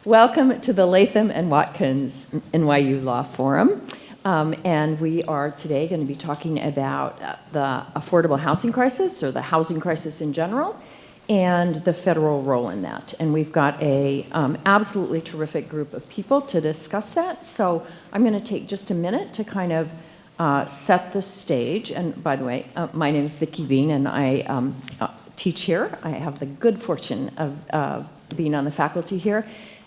Welcome to the Latham and Watkins NYU Law Forum. And we are today going to be talking about the affordable housing crisis, or the housing crisis in general, and the federal role in that. And we've got a absolutely terrific group of people to discuss that. So I'm going to take just a minute to kind of set the stage. And by the way, my name is Vicki Bean, and I teach here. I have the good fortune of being on the faculty here,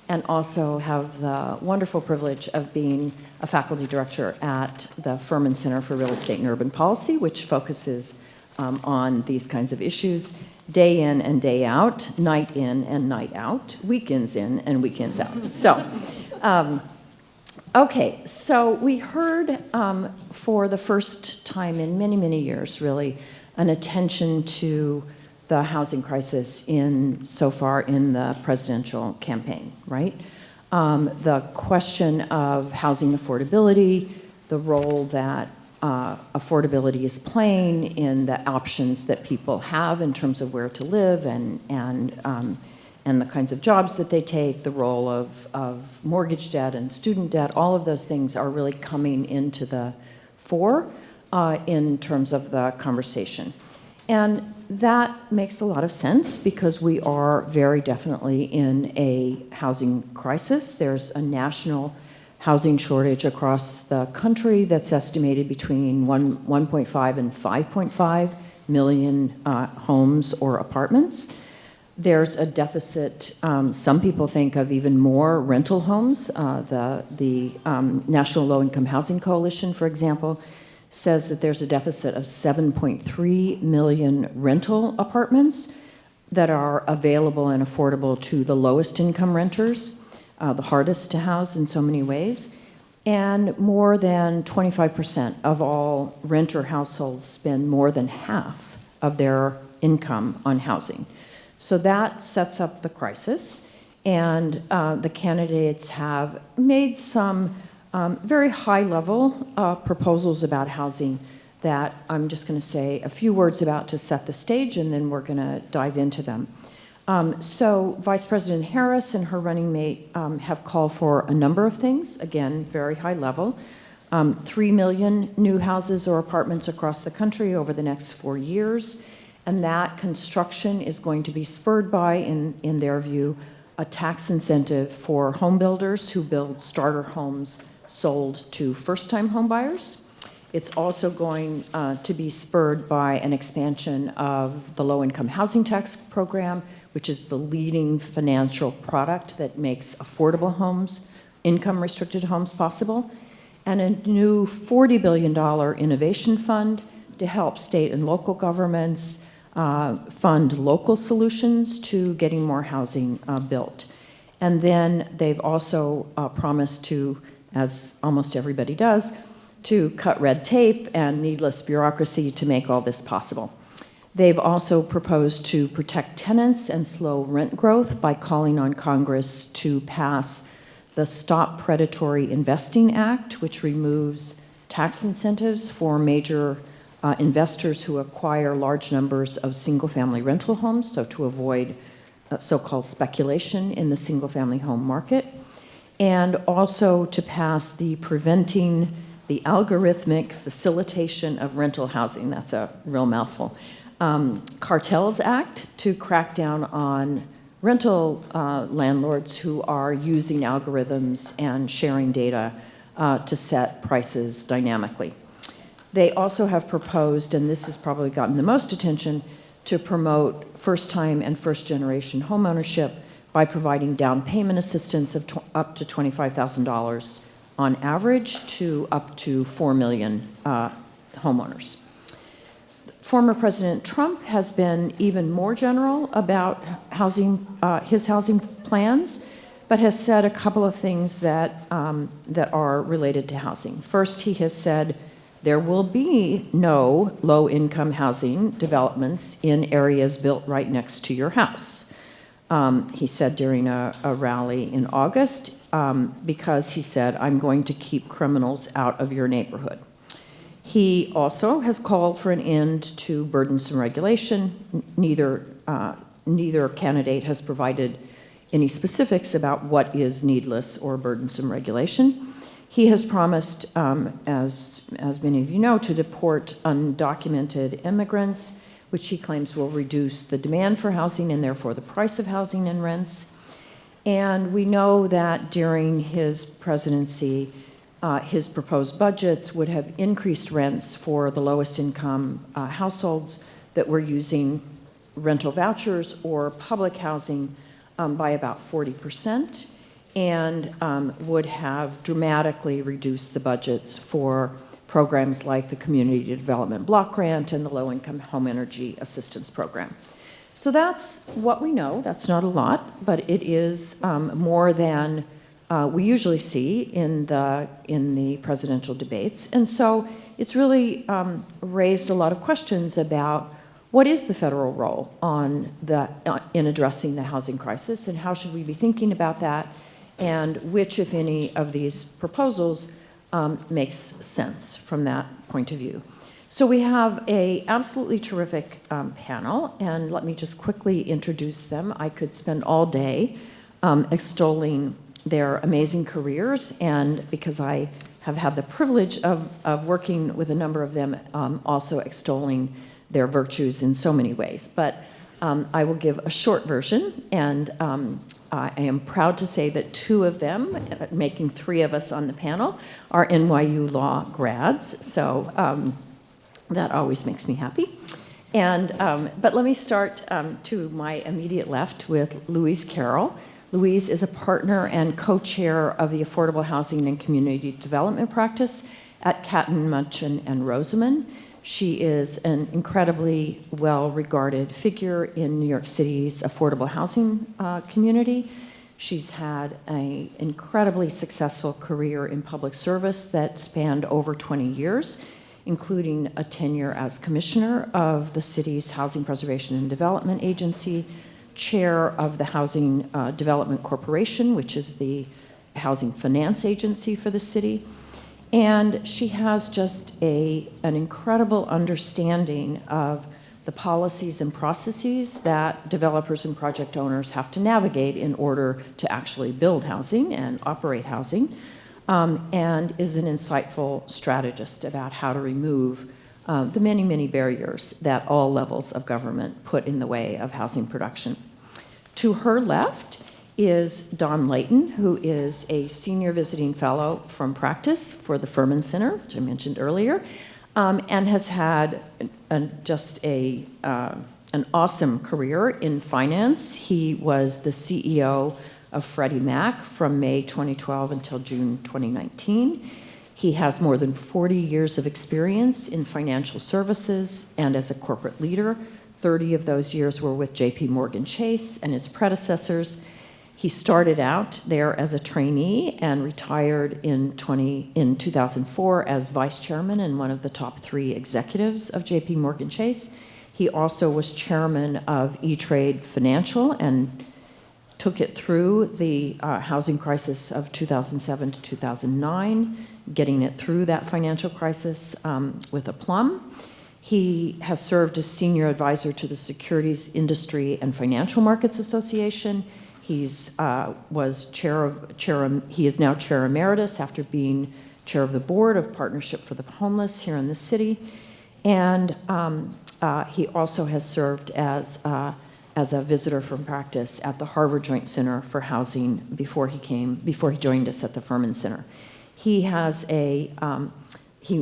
and also have the wonderful privilege of being a faculty director at the Furman Center for Real Estate and Urban Policy, which focuses on these kinds of issues day in and day out, night in and night out, weekends in and weekends out. So, okay, so we heard for the first time in many, many years, really, an attention to the housing crisis so far in the presidential campaign, right? The question of housing affordability, the role that affordability is playing in the options that people have in terms of where to live and the kinds of jobs that they take, the role of mortgage debt and student debt, all of those things are really coming into the fore in terms of the conversation. And that makes a lot of sense because we are very definitely in a housing crisis. There's a national housing shortage across the country that's estimated between 1.5 and 5.5 million homes or apartments. There's a deficit, some people think of even more rental homes. The National Low Income Housing Coalition, for example, says that there's a deficit of 7.3 million rental apartments that are available and affordable to the lowest income renters, the hardest to house in so many ways. And more than 25% of all renter households spend more than half of their income on housing. So that sets up the crisis. And the candidates have made some very high-level proposals about housing that I'm just going to say a few words about to set the stage, and then we're going to dive into them. So Vice President Harris and her running mate have called for a number of things, again, very high level. 3 million new houses or apartments across the country over the next 4 years, and that construction is going to be spurred by, in their view, a tax incentive for home builders who build starter homes sold to first-time home buyers. It's also going to be spurred by an expansion of the low-income housing tax program, which is the leading financial product that makes affordable homes, income-restricted homes possible, and a new $40 billion innovation fund to help state and local governments fund local solutions to getting more housing built. And then they've also promised to, as almost everybody does, to cut red tape and needless bureaucracy to make all this possible. They've also proposed to protect tenants and slow rent growth by calling on Congress to pass the Stop Predatory Investing Act, which removes tax incentives for major investors who acquire large numbers of single-family rental homes, so to avoid so-called speculation in the single-family home market, and also to pass the Preventing the Algorithmic Facilitation of Rental Housing, that's a real mouthful, Cartels Act to crack down on rental landlords who are using algorithms and sharing data to set prices dynamically. They also have proposed, and this has probably gotten the most attention, to promote first-time and first-generation homeownership by providing down payment assistance of up to $25,000 on average to up to 4 million homeowners. Former President Trump has been even more general about his housing plans, but has said a couple of things that are related to housing. First, he has said there will be no low-income housing developments in areas built right next to your house. He said during a rally in August, because he said, I'm going to keep criminals out of your neighborhood. He also has called for an end to burdensome regulation. Neither candidate has provided any specifics about what is needless or burdensome regulation. He has promised, as many of you know, to deport undocumented immigrants, which he claims will reduce the demand for housing and therefore the price of housing and rents. And we know that during his presidency, his proposed budgets would have increased rents for the lowest income households that were using rental vouchers or public housing by about 40%, and would have dramatically reduced the budgets for programs like the Community Development Block Grant and the Low-Income Home Energy Assistance Program. So that's what we know. That's not a lot, but it is more than we usually see in the presidential debates. And so it's really raised a lot of questions about what is the federal role in addressing the housing crisis, and how should we be thinking about that, and which, if any, of these proposals makes sense from that point of view. So we have an absolutely terrific panel, and let me just quickly introduce them. I could spend all day extolling their amazing careers, and because I have had the privilege of working with a number of them, also extolling their virtues in so many ways. But I will give a short version, and I am proud to say that two of them, making three of us on the panel, are NYU law grads, so that always makes me happy. But let me start to my immediate left with Louise Carroll. Louise is a partner and co-chair of the Affordable Housing and Community Development Practice at Catton, Munchin, and Rosamond. She is an incredibly well-regarded figure in New York City's affordable housing community. She's had an incredibly successful career in public service that spanned over 20 years, including a tenure as commissioner of the city's Housing Preservation and Development Agency, chair of the Housing Development Corporation, which is the housing finance agency for the city. And she has just an incredible understanding of the policies and processes that developers and project owners have to navigate in order to actually build housing and operate housing, and is an insightful strategist about how to remove the many, many barriers that all levels of government put in the way of housing production. To her left is Don Layton, who is a senior visiting fellow from practice for the Furman Center, which I mentioned earlier, and has had an awesome career in finance. He was the CEO of Freddie Mac from May 2012 until June 2019. He has more than 40 years of experience in financial services and as a corporate leader. 30 of those years were with JP Morgan Chase and its predecessors. He started out there as a trainee and retired in 2004 as vice chairman and one of the top 3 executives of JP Morgan Chase. He also was chairman of E-Trade Financial and took it through the housing crisis of 2007 to 2009, getting it through that financial crisis with aplomb. He has served as senior advisor to the Securities Industry and Financial Markets Association. He is now chair emeritus after being chair of the board of Partnership for the Homeless here in the city. And he also has served as a visitor from practice at the Harvard Joint Center for Housing before he joined us at the Furman Center. He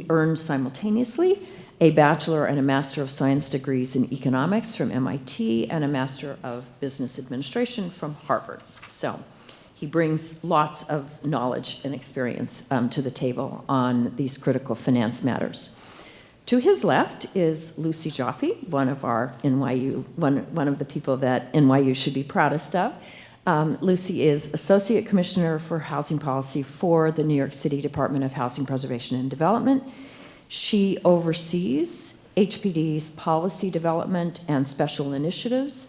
earned simultaneously a Bachelor and a Master of Science degrees in economics from MIT and a Master of Business Administration from Harvard. So he brings lots of knowledge and experience to the table on these critical finance matters. To his left is Lucy Joffe, one of the people that NYU should be proudest of. Lucy is Associate Commissioner for Housing Policy for the New York City Department of Housing Preservation and Development. She oversees HPD's Policy Development and Special Initiatives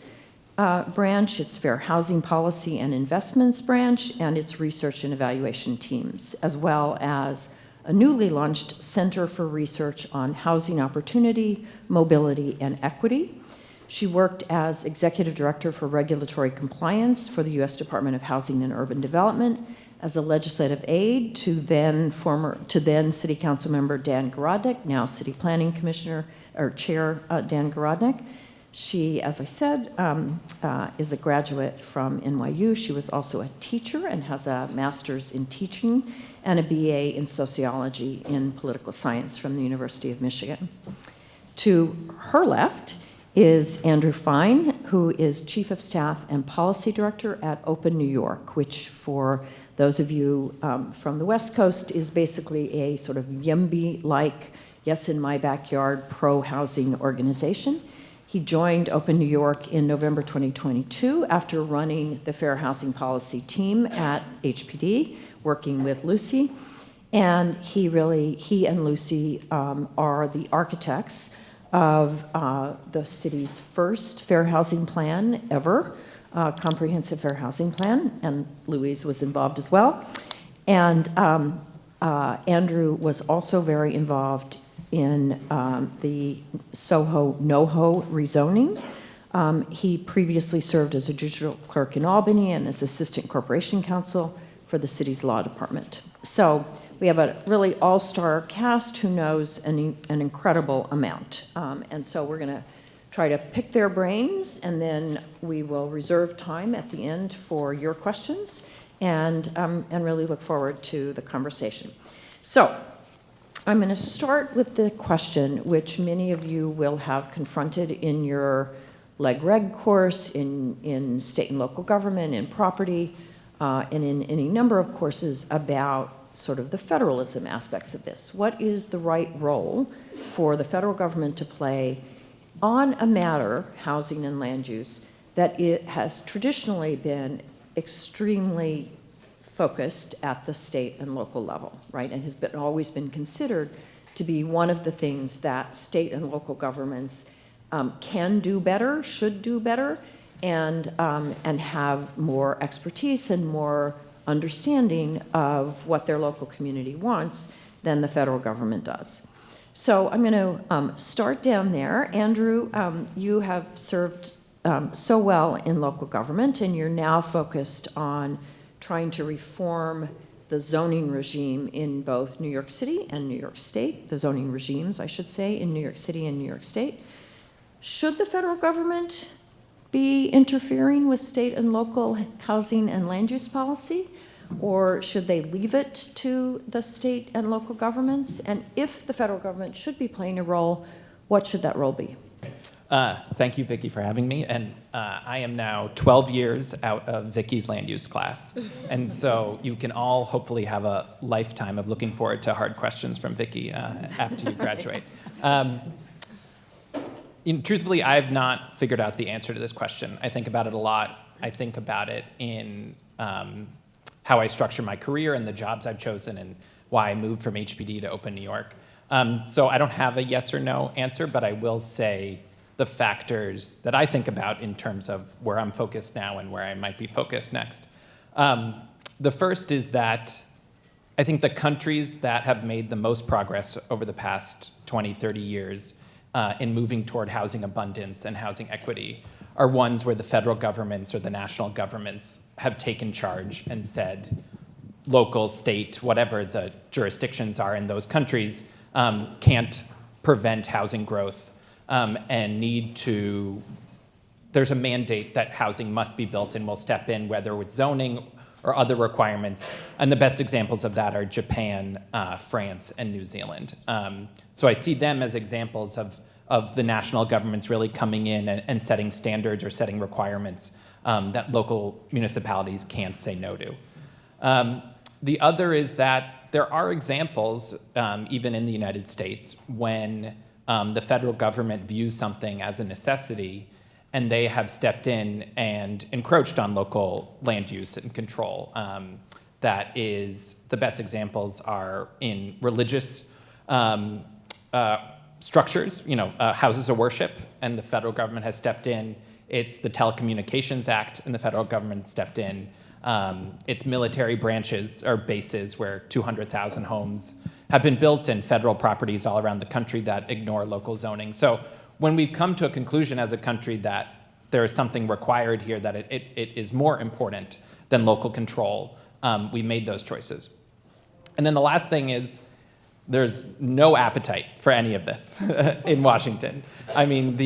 branch, its Fair Housing Policy and Investments branch, and its Research and Evaluation teams, as well as a newly launched Center for Research on Housing Opportunity, Mobility, and Equity. She worked as Executive Director for Regulatory Compliance for the U.S. Department of Housing and Urban Development, as a legislative aide to then City Council member Dan Garodnick, now City Planning Commissioner or Chair Dan Garodnick. She, as I said, is a graduate from NYU. She was also a teacher and has a master's in teaching and a BA in sociology in political science from the University of Michigan. To her left is Andrew Fine, who is Chief of Staff and Policy Director at Open New York, which for those of you from the West Coast is basically a sort of YIMBY-like, yes in my backyard, pro-housing organization. He joined Open New York in November 2022 after running the Fair Housing Policy team at HPD, working with Lucy. And he and Lucy are the architects of the city's first fair housing plan ever, comprehensive fair housing plan, and Louise was involved as well. And Andrew was also very involved in the Soho NoHo rezoning. He previously served as a judicial clerk in Albany and as assistant corporation counsel for the city's law department. So we have a really all-star cast who knows an incredible amount. And so we're going to try to pick their brains, and then we will reserve time at the end for your questions and really look forward to the conversation. So I'm going to start with the question which many of you will have confronted in your leg-reg course, in state and local government, in property, and in any number of courses about sort of the federalism aspects of this. What is the right role for the federal government to play on a matter, housing and land use, that it has traditionally been extremely focused at the state and local level, right? And has always been considered to be one of the things that state and local governments can do better, should do better, and have more expertise and more understanding of what their local community wants than the federal government does. So I'm going to start down there. Andrew, you have served so well in local government, and you're now focused on trying to reform the zoning regime in both New York City and New York State, the zoning regimes, I should say, in New York City and New York State. Should the federal government be interfering with state and local housing and land use policy, or should they leave it to the state and local governments? And if the federal government should be playing a role, what should that role be? Thank you, Vicki, for having me. And I am now 12 years out of Vicki's land use class. And so you can all hopefully have a lifetime of looking forward to hard questions from Vicki after you graduate. Truthfully, I have not figured out the answer to this question. I think about it a lot. I think about it in how I structure my career and the jobs I've chosen and why I moved from HPD to Open New York. So I don't have a yes or no answer, but I will say the factors that I think about in terms of where I'm focused now and where I might be focused next. The first is that I think the countries that have made the most progress over the past 20, 30 years in moving toward housing abundance and housing equity are ones where the federal governments or the national governments have taken charge and said, local, state, whatever the jurisdictions are in those countries, can't prevent housing growth and need to, there's a mandate that housing must be built and we'll step in, whether with zoning or other requirements. And the best examples of that are Japan, France, and New Zealand. So I see them as examples of the national governments really coming in and setting standards or setting requirements that local municipalities can't say no to. The other is that there are examples, even in the United States, when the federal government views something as a necessity and they have stepped in and encroached on local land use and control. That is, the best examples are in religious structures, houses of worship, and the federal government has stepped in. It's the Telecommunications Act, and the federal government stepped in. It's military branches or bases where 200,000 homes have been built, and federal properties all around the country that ignore local zoning. So when we've come to a conclusion as a country that there is something required here, that it is more important than local control, we made those choices. And then the last thing is, there's no appetite for any of this in Washington. I mean,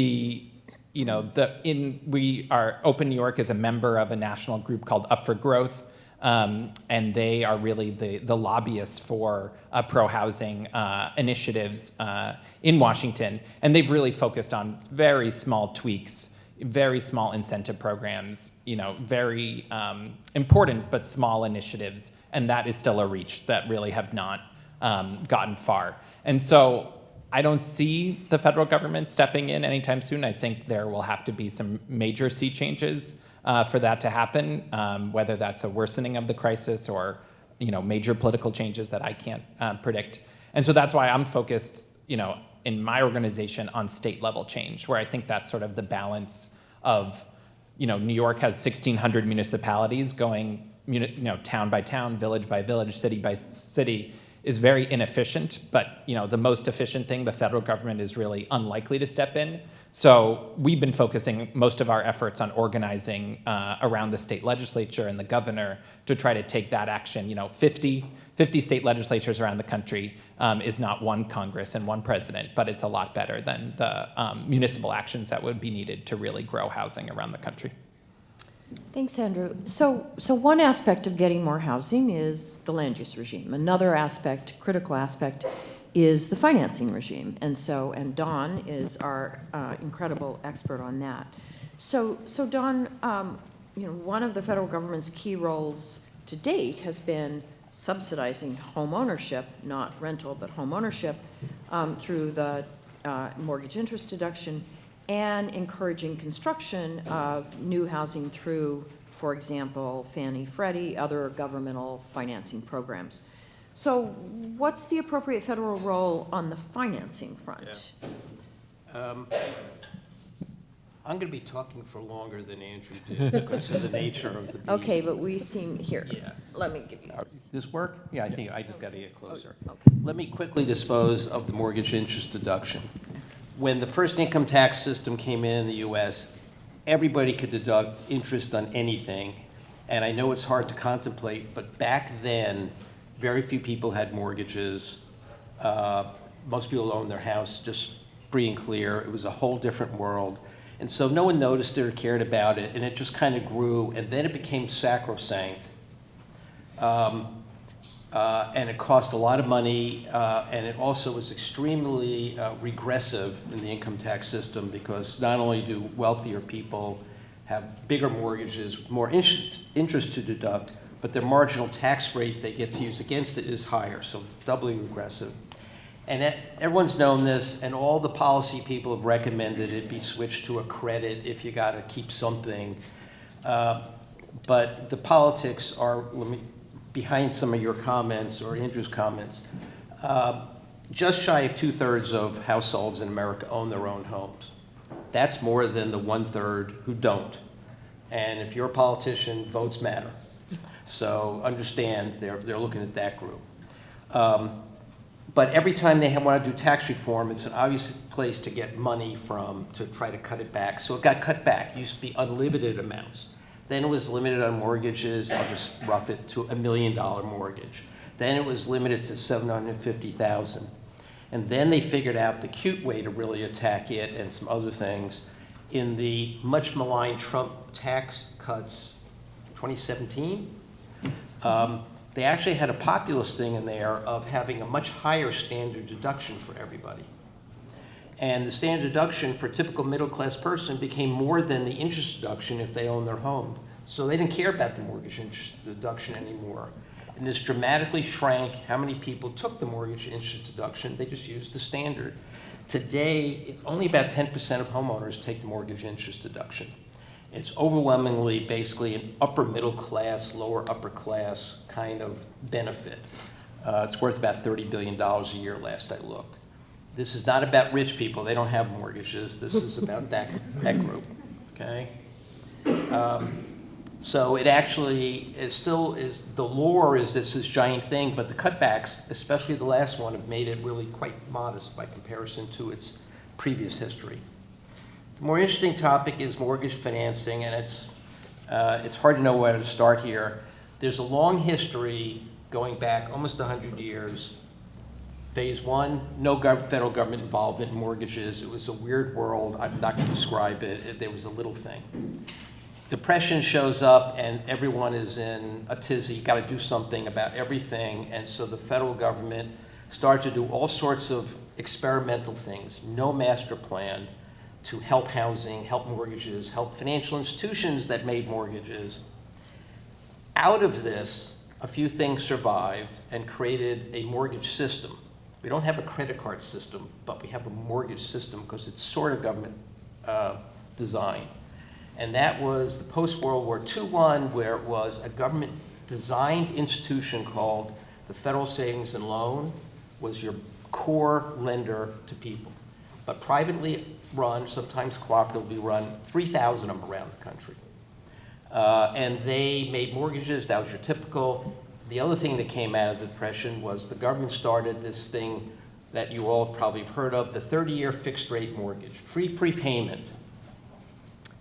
Open New York is a member of a national group called Up for Growth, and they are really the lobbyists for pro-housing initiatives in Washington. And they've really focused on very small tweaks, very small incentive programs, very important but small initiatives. And that is still a reach that really have not gotten far. And so I don't see the federal government stepping in anytime soon. I think there will have to be some major sea changes for that to happen, whether that's a worsening of the crisis or major political changes that I can't predict. And so that's why I'm focused in my organization on state level change, where I think that's sort of the balance of, New York has 1,600 municipalities going town by town, village by village, city by city, is very inefficient, but the most efficient thing, the federal government is really unlikely to step in. So we've been focusing most of our efforts on organizing around the state legislature and the governor to try to take that action. 50 state legislatures around the country is not one Congress and one president, but it's a lot better than the municipal actions that would be needed to really grow housing around the country. Thanks, Andrew. So one aspect of getting more housing is the land use regime. Another aspect, critical aspect, is the financing regime. And Dawn is our incredible expert on that. So Dawn, one of the federal government's key roles to date has been subsidizing home ownership, not rental, but home ownership, through the mortgage interest deduction, and encouraging construction of new housing through, for example, Fannie, Freddie, other governmental financing programs. So what's the appropriate federal role on the financing front? Yeah. I'm going to be talking for longer than Andrew did because of the nature of the beast. Okay, but we seem here. Yeah. Let me give you this. This work? Yeah, I think I just got to get closer. Okay. Let me quickly dispose of the mortgage interest deduction. When the first income tax system came in the U.S., everybody could deduct interest on anything. And I know it's hard to contemplate, but back then, very few people had mortgages. Most people owned their house just free and clear. It was a whole different world. And so no one noticed it or cared about it, and it just kind of grew, and then it became sacrosanct. And it cost a lot of money, and it also was extremely regressive in the income tax system, because not only do wealthier people have bigger mortgages, more interest to deduct, but their marginal tax rate they get to use against it is higher, so doubly regressive. And everyone's known this, and all the policy people have recommended it be switched to a credit if you got to keep something. But the politics are, behind some of your comments or Andrew's comments, just shy of 2/3 of households in America own their own homes. That's more than the 1/3 who don't. And if you're a politician, votes matter. So understand they're looking at that group. But every time they want to do tax reform, it's an obvious place to get money from to try to cut it back. So it got cut back. It used to be unlimited amounts. Then it was limited on mortgages. I'll just rough it to $1 million mortgage. Then it was limited to $750,000. And then they figured out the cute way to really attack it and some other things in the much maligned Trump tax cuts 2017. They actually had a populist thing in there of having a much higher standard deduction for everybody. And the standard deduction for a typical middle-class person became more than the interest deduction if they own their home. So they didn't care about the mortgage interest deduction anymore. And this dramatically shrank how many people took the mortgage interest deduction. They just used the standard. Today, only about 10% of homeowners take the mortgage interest deduction. It's overwhelmingly basically an upper middle class, lower upper class kind of benefit. It's worth about $30 billion a year last I looked. This is not about rich people. They don't have mortgages. This is about that group, okay? So it actually is the lore is this giant thing, but the cutbacks, especially the last one, have made it really quite modest by comparison to its previous history. The more interesting topic is mortgage financing, and it's hard to know where to start here. There's a long history going back almost 100 years. Phase one, no federal government involvement in mortgages. It was a weird world. I'm not going to describe it. There was a little thing. Depression shows up and everyone is in a tizzy, got to do something about everything. And so the federal government started to do all sorts of experimental things, no master plan to help housing, help mortgages, help financial institutions that made mortgages. Out of this, a few things survived and created a mortgage system. We don't have a credit card system, but we have a mortgage system because it's sort of government design. And that was the post-World War II one, where it was a government-designed institution called the Federal Savings and Loan, was your core lender to people. But privately run, sometimes cooperatively run, 3,000 of them around the country. And they made mortgages, that was your typical. The other thing that came out of the Depression was the government started this thing that you all probably have heard of, the 30-year fixed-rate mortgage, free prepayment,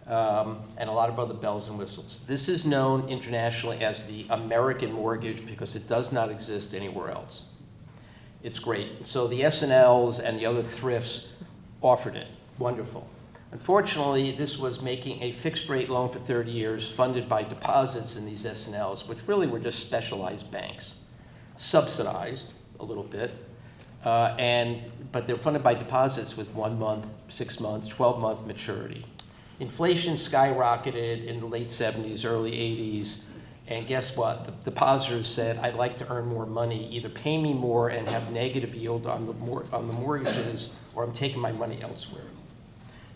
and a lot of other bells and whistles. This is known internationally as the American mortgage because it does not exist anywhere else. It's great. So the S&Ls and the other thrifts offered it. Wonderful. Unfortunately, this was making a fixed-rate loan for 30 years funded by deposits in these S&Ls, which really were just specialized banks, subsidized a little bit, but they're funded by deposits with 1 month, 6 months, 12-month maturity. Inflation skyrocketed in the late 70s, early 80s, and guess what? The depositors said, I'd like to earn more money, either pay me more and have negative yield on the mortgages, or I'm taking my money elsewhere.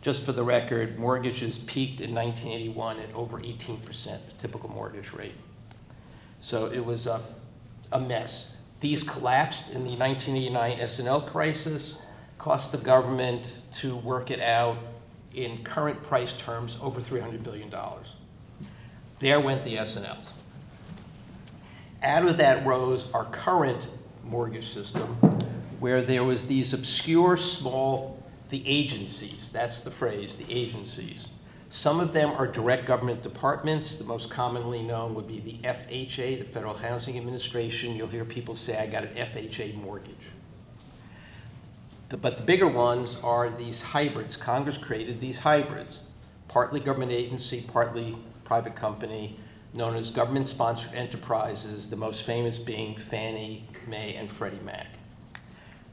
Just for the record, mortgages peaked in 1981 at over 18%, the typical mortgage rate. So it was a mess. These collapsed in the 1989 S&L crisis, cost the government to work it out in current price terms over $300 billion. There went the S&Ls. Out of that rose our current mortgage system, where there was these obscure small, the agencies, that's the phrase, the agencies. Some of them are direct government departments. The most commonly known would be the FHA, the Federal Housing Administration. You'll hear people say, I got an FHA mortgage. But the bigger ones are these hybrids. Congress created these hybrids, partly government agency, partly private company, known as government-sponsored enterprises, the most famous being Fannie Mae and Freddie Mac.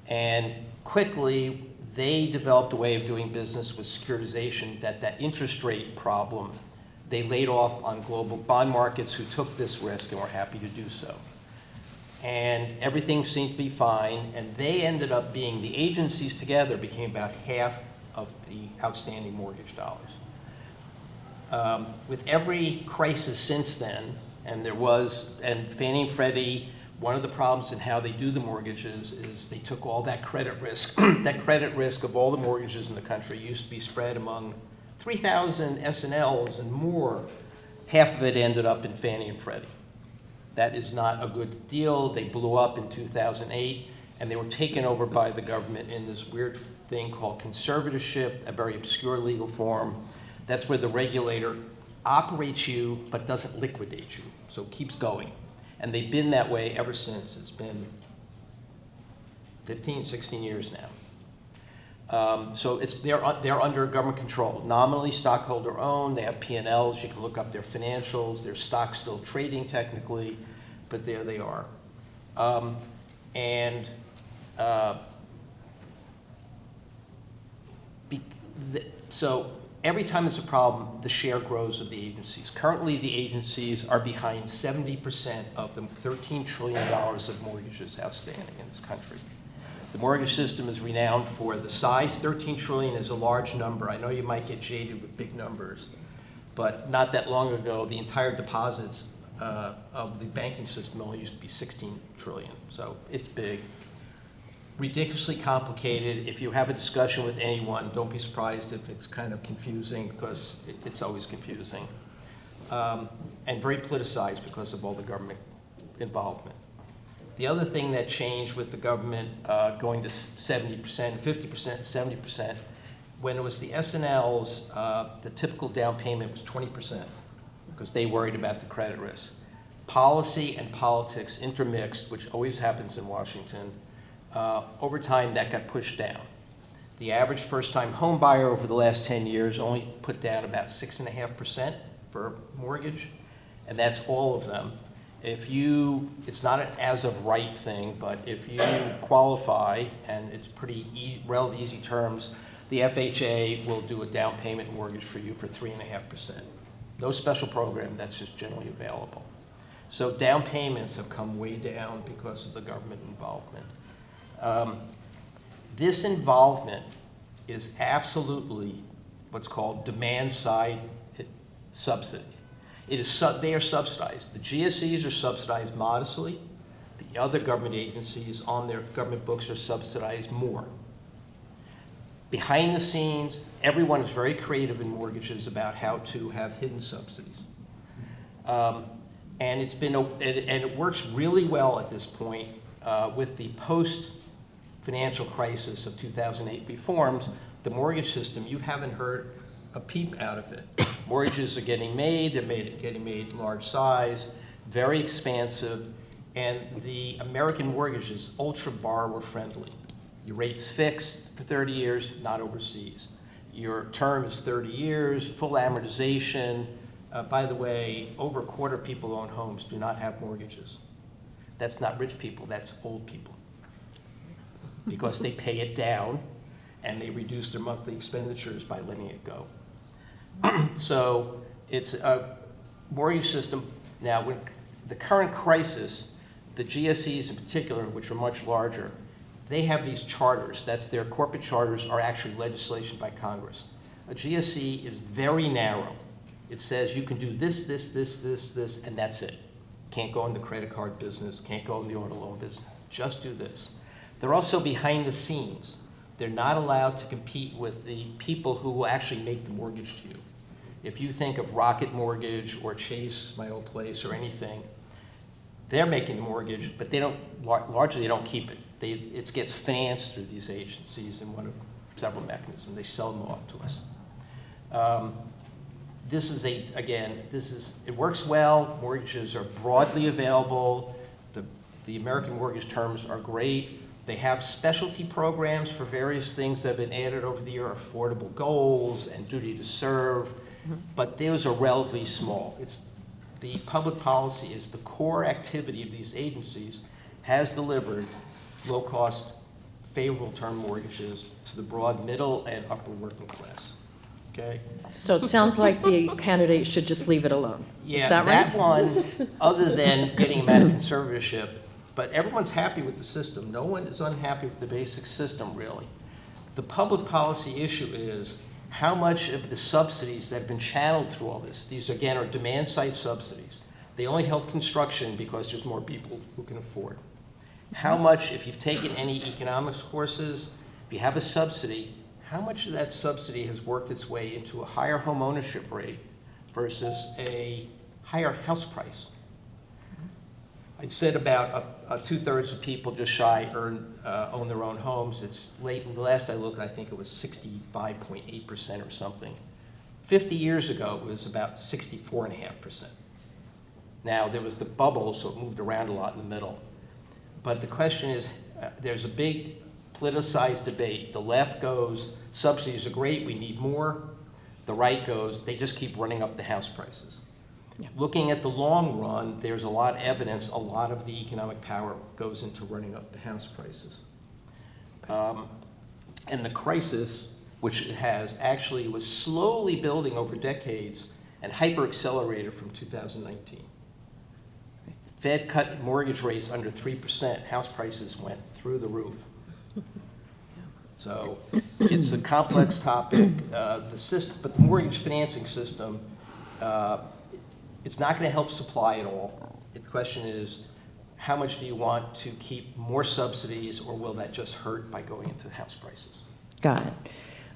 And quickly, they developed a way of doing business with securitization that interest rate problem, they laid off on global bond markets who took this risk and were happy to do so. And everything seemed to be fine, and they ended up being, the agencies together became about half of the outstanding mortgage dollars. With every crisis since then, and Fannie and Freddie, one of the problems in how they do the mortgages is they took all that credit risk. That credit risk of all the mortgages in the country used to be spread among 3,000 S&Ls and more. Half of it ended up in Fannie and Freddie. That is not a good deal. They blew up in 2008, and they were taken over by the government in this weird thing called conservatorship, a very obscure legal form. That's where the regulator operates you but doesn't liquidate you, so it keeps going. And they've been that way ever since. It's been 15, 16 years now. So they're under government control. Nominally stockholder owned, they have P&Ls, you can look up their financials, their stock's still trading technically, but there they are. So every time there's a problem, the share grows of the agencies. Currently, the agencies are behind 70% of the $13 trillion of mortgages outstanding in this country. The mortgage system is renowned for the size. 13 trillion is a large number. I know you might get jaded with big numbers, but not that long ago, the entire deposits of the banking system only used to be 16 trillion. So it's big. Ridiculously complicated. If you have a discussion with anyone, don't be surprised if it's kind of confusing, because it's always confusing. And very politicized because of all the government involvement. The other thing that changed with the government going to 70%, 50%, 70%, When it was the S&Ls, the typical down payment was 20% because they worried about the credit risk. Policy and politics intermixed, which always happens in Washington. Over time, that got pushed down. The average first-time home buyer over the last 10 years only put down about 6.5% for a mortgage, and that's all of them. If you, it's not an as-of-right thing, but if you qualify, and it's pretty relatively easy terms, the FHA will do a down payment mortgage for you for 3.5%. No special program, that's just generally available. So down payments have come way down because of the government involvement. This involvement is absolutely what's called demand-side subsidy. It is they are subsidized. The GSEs are subsidized modestly. The other government agencies on their government books are subsidized more. Behind the scenes, everyone is very creative in mortgages about how to have hidden subsidies. And it's been, and it works really well at this point with the post-financial crisis of 2008 reforms. The mortgage system, you haven't heard a peep out of it. Mortgages are getting made, getting made large size, very expansive, and the American mortgage is ultra borrower friendly. Your rate's fixed for 30 years, not overseas. Your term is 30 years, full amortization. By the way, over a quarter of people who own homes do not have mortgages. That's not rich people, that's old people. Because they pay it down and they reduce their monthly expenditures by letting it go. So it's a mortgage system. Now, with the current crisis, the GSEs in particular, which are much larger, they have these charters. That's their corporate charters are actually legislation by Congress. A GSE is very narrow. It says you can do this, this, this, this, this, and that's it. Can't go in the credit card business, can't go in the auto loan business, just do this. They're also behind the scenes. They're not allowed to compete with the people who will actually make the mortgage to you. If you think of Rocket Mortgage or Chase, my old place, or anything, they're making the mortgage, but they don't, largely they don't keep it. It gets financed through these agencies in one of several mechanisms. They sell them off to us. This is it works well. Mortgages are broadly available. The American mortgage terms are great. They have specialty programs for various things that have been added over the year, affordable goals and duty to serve, but those are relatively small. The public policy is the core activity of these agencies has delivered low-cost, favorable term mortgages to the broad middle and upper working class. Okay? So it sounds like the candidate should just leave it alone. Yeah, Is that right? that one, other than getting them out of conservatorship, but everyone's happy with the system. No one is unhappy with the basic system, really. The public policy issue is how much of the subsidies that have been channeled through all this, these again are demand-side subsidies. They only help construction because there's more people who can afford. How much, if you've taken any economics courses, if you have a subsidy, how much of that subsidy has worked its way into a higher home ownership rate versus a higher house price? I said about 2/3 of people just shy own their own homes. It's late, the last I looked, I think it was 65.8% or something. 50 years ago, it was about 64.5%. Now, there was the bubble, so it moved around a lot in the middle. But the question is, there's a big politicized debate. The left goes, subsidies are great, we need more. The right goes, they just keep running up the house prices. Yeah. Looking at the long run, there's a lot of evidence, a lot of the economic power goes into running up the house prices. And the crisis, which actually was slowly building over decades and hyper-accelerated from 2019. Fed cut mortgage rates under 3%, house prices went through the roof. So it's a complex topic. But the mortgage financing system, it's not going to help supply at all. The question is, how much do you want to keep more subsidies, or will that just hurt by going into house prices? Got it.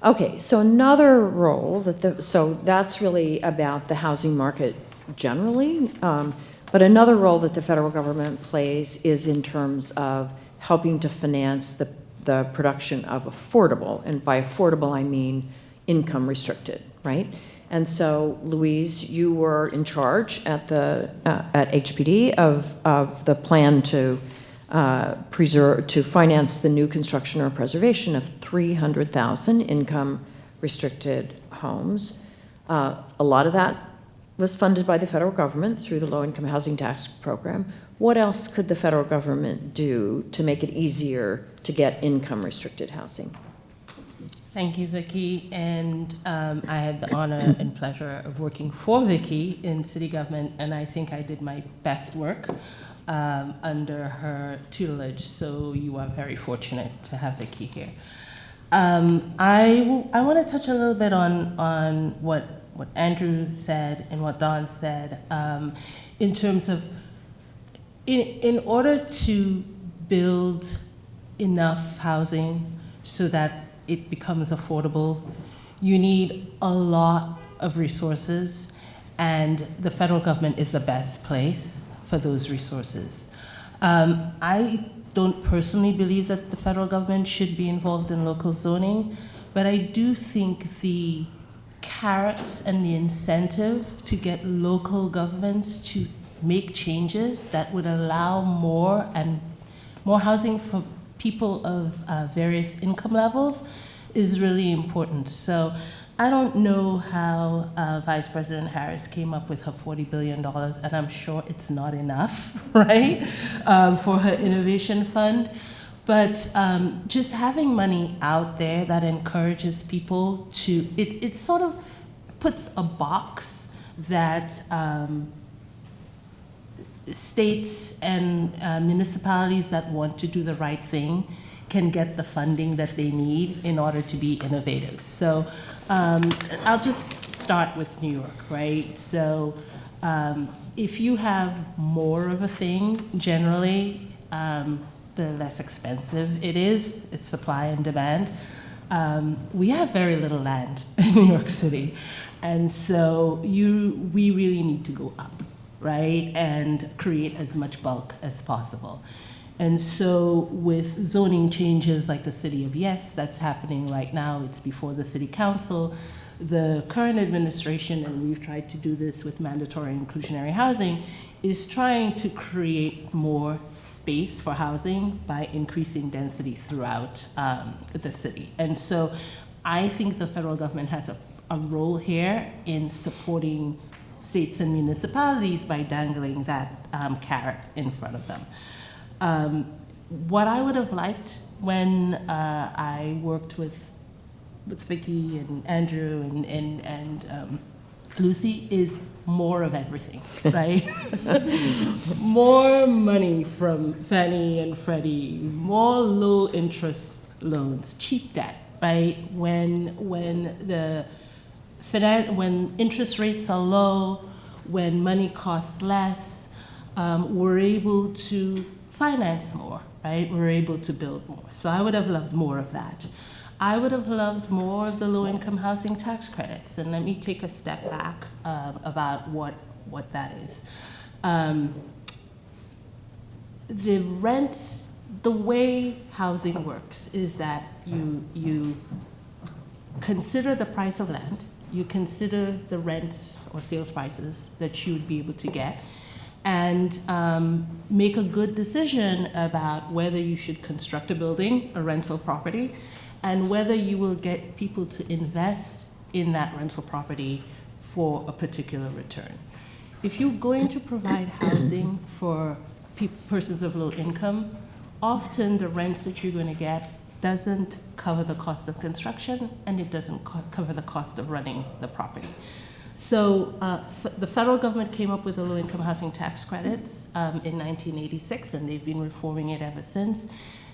Okay, so another role so that's really about the housing market generally, but another role that the federal government plays is in terms of helping to finance the production of affordable, and by affordable I mean income restricted, right? And so, Louise, you were in charge at HPD of the plan to finance the new construction or preservation of 300,000 income restricted homes. A lot of that was funded by the federal government through the low-income housing tax program. What else could the federal government do to make it easier to get income-restricted housing? Thank you, Vicki. And I had the honor and pleasure of working for Vicki in city government, and I think I did my best work under her tutelage. So you are very fortunate to have Vicki here. I want to touch a little bit on what Andrew said and what Don said in terms of in order to build enough housing so that it becomes affordable, you need a lot of resources, and the federal government is the best place for those resources. I don't personally believe that the federal government should be involved in local zoning, but I do think the carrots and the incentive to get local governments to make changes that would allow more housing for people of various income levels is really important. So I don't know how Vice President Harris came up with her $40 billion, and I'm sure it's not enough, right, for her innovation fund. But just having money out there that encourages people to, it sort of puts a box that states and municipalities that want to do the right thing can get the funding that they need in order to be innovative. So I'll just start with New York, right? So if you have more of a thing, generally, the less expensive it is. It's supply and demand. We have very little land in New York City. And so we really need to go up, right? And create as much bulk as possible. And so with zoning changes like the City of Yes, that's happening right now, it's before the City Council. The current administration, and we've tried to do this with mandatory inclusionary housing, is trying to create more space for housing by increasing density throughout the city. And so I think the federal government has a role here in supporting states and municipalities by dangling that carrot in front of them. What I would have liked when I worked with Vicki and Andrew and Lucy is more of everything, right? More money from Fannie and Freddie, more low interest loans, cheap debt, right? When interest rates are low, when money costs less, we're able to finance more, right? We're able to build more. So I would have loved more of that. I would have loved more of the low-income housing tax credits. And let me take a step back about what that is. The rents, the way housing works is that you consider the price of land, you consider the rents or sales prices that you would be able to get, and make a good decision about whether you should construct a building, a rental property, and whether you will get people to invest in that rental property for a particular return. If you're going to provide housing for persons of low income, often the rents that you're going to get doesn't cover the cost of construction, and it doesn't cover the cost of running the property. So the federal government came up with the low-income housing tax credits in 1986, and they've been reforming it ever since.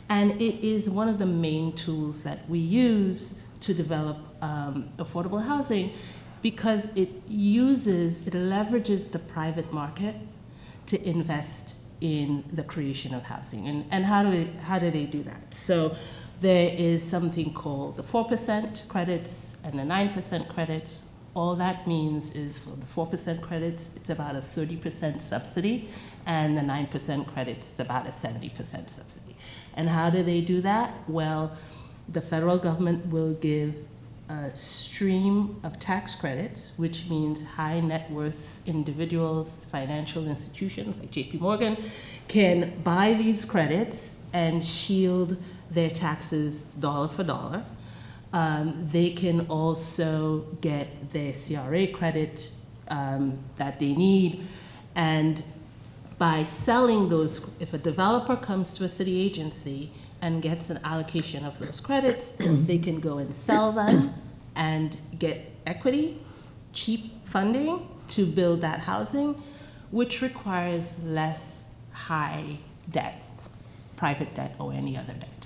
And it is one of the main tools that we use to develop affordable housing, because it leverages the private market to invest in the creation of housing. And how do they do that? So there is something called the 4% credits and the 9% credits. All that means is for the 4% credits, it's about a 30% subsidy, and the 9% credits is about a 70% subsidy. And how do they do that? Well, the federal government will give stream of tax credits, which means high net worth individuals, financial institutions like JP Morgan, can buy these credits and shield their taxes dollar for dollar. They can also get their CRA credit that they need. And by selling those, if a developer comes to a city agency and gets an allocation of those credits, they can go and sell them and get equity, cheap funding to build that housing, which requires less high debt, private debt or any other debt.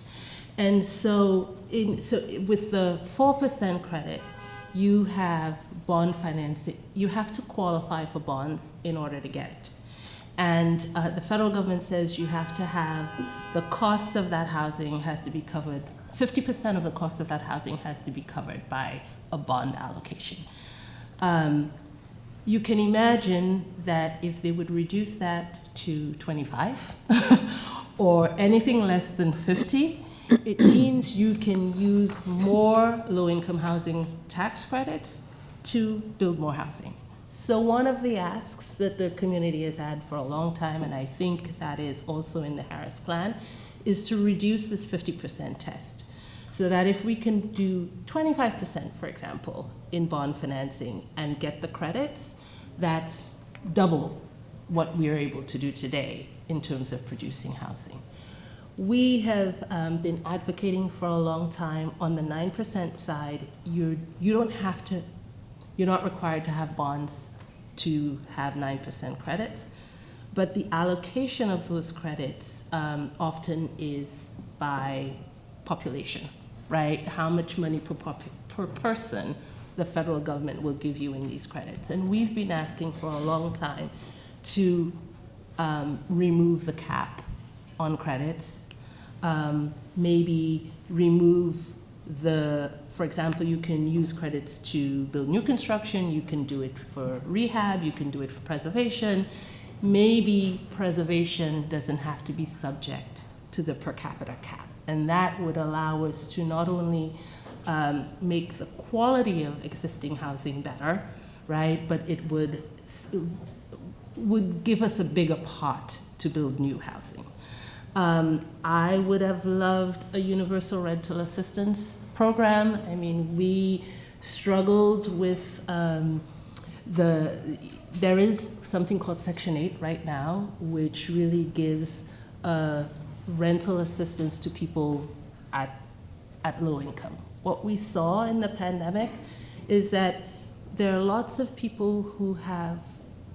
And so, with the 4% credit, you have bond financing. You have to qualify for bonds in order to get it. And the federal government says you have to have the cost of that housing has to be covered, 50% of the cost of that housing has to be covered by a bond allocation. You can imagine that if they would reduce that to 25 or anything less than 50, it means you can use more low-income housing tax credits to build more housing. So one of the asks that the community has had for a long time, and I think that is also in the Harris Plan, is to reduce this 50% test. So that if we can do 25%, for example, in bond financing and get the credits, that's double what we are able to do today in terms of producing housing. We have been advocating for a long time on the 9% side. You don't have to. You're not required to have bonds to have 9% credits, but the allocation of those credits often is by population, right? How much money per person the federal government will give you in these credits. And we've been asking for a long time to remove the cap on credits, maybe remove for example, you can use credits to build new construction, you can do it for rehab, you can do it for preservation. Maybe preservation doesn't have to be subject to the per capita cap. And that would allow us to not only make the quality of existing housing better, right, but it would give us a bigger pot to build new housing. I would have loved a universal rental assistance program. I mean, we struggled with there is something called Section 8 right now, which really gives rental assistance to people at low income. What we saw in the pandemic is that there are lots of people who have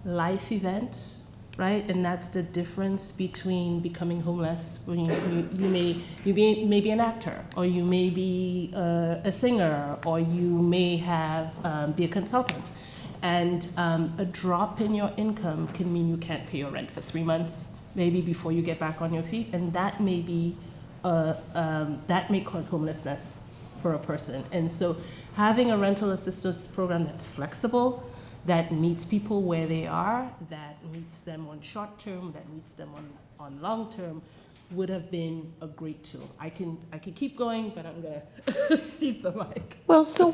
life events, right? And that's the difference between becoming homeless. When you may be an actor, or you may be a singer, or you may be a consultant. And a drop in your income can mean you can't pay your rent for 3 months, maybe before you get back on your feet. And that may cause homelessness for a person. And so having a rental assistance program that's flexible, that meets people where they are, that meets them on short term, that meets them on long term, would have been a great tool. I can keep going, but I'm gonna cede the mic. Well, so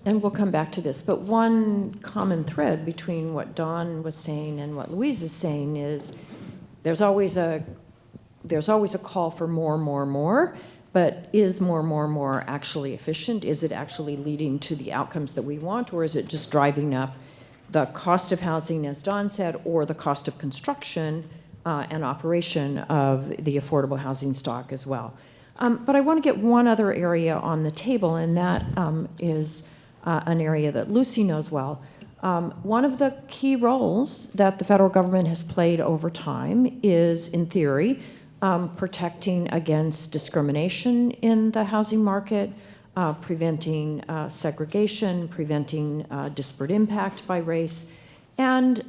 and we'll come back to this, but one common thread between what Dawn was saying and what Louise is saying is there's always a call for more, but is more actually efficient? Is it actually leading to the outcomes that we want, or is it just driving up the cost of housing, as Dawn said, or the cost of construction and operation of the affordable housing stock as well? But I want to get one other area on the table, and that is an area that Lucy knows well. One of the key roles that the federal government has played over time is, in theory, protecting against discrimination in the housing market, preventing segregation, preventing disparate impact by race. And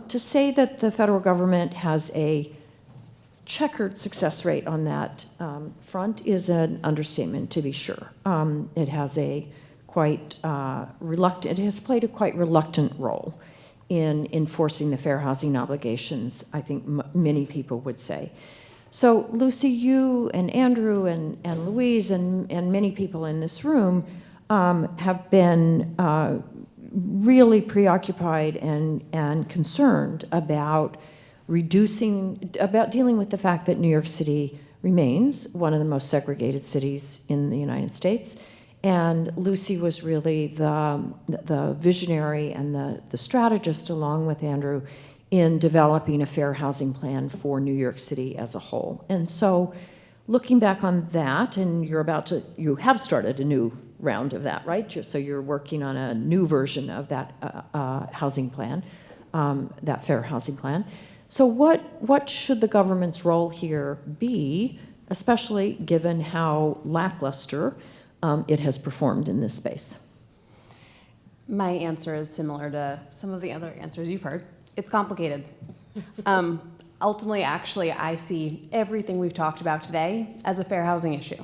to say that the federal government has a checkered success rate on that front is an understatement, to be sure. It has it has played a quite reluctant role in enforcing the fair housing obligations, I think many people would say. So Lucy, you and Andrew and Louise and many people in this room have been really preoccupied and concerned about dealing with the fact that New York City remains one of the most segregated cities in the United States. And Lucy was really the visionary and the strategist, along with Andrew, in developing a fair housing plan for New York City as a whole. And so looking back on that, and you have started a new round of that, right? So you're working on a new version of that housing plan, that fair housing plan. So what should the government's role here be, especially given how lackluster it has performed in this space? My answer is similar to some of the other answers you've heard. It's complicated. Ultimately, actually, I see everything we've talked about today as a fair housing issue.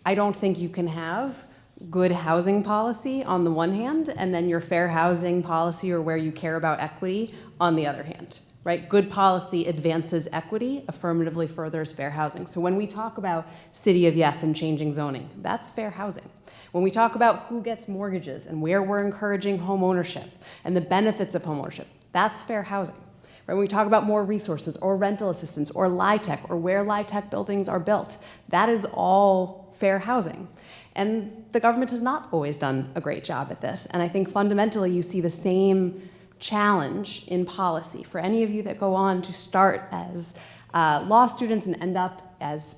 I don't think you can have good housing policy on the one hand, and then your fair housing policy, or where you care about equity, on the other hand. Right? Good policy advances equity, affirmatively furthers fair housing. So when we talk about City of Yes and changing zoning, that's fair housing. When we talk about who gets mortgages and where we're encouraging home ownership and the benefits of home ownership, that's fair housing. Right? When we talk about more resources or rental assistance or LIHTC or where LIHTC buildings are built, that is all fair housing. And the government has not always done a great job at this. And I think fundamentally you see the same challenge in policy. For any of you that go on to start as law students and end up as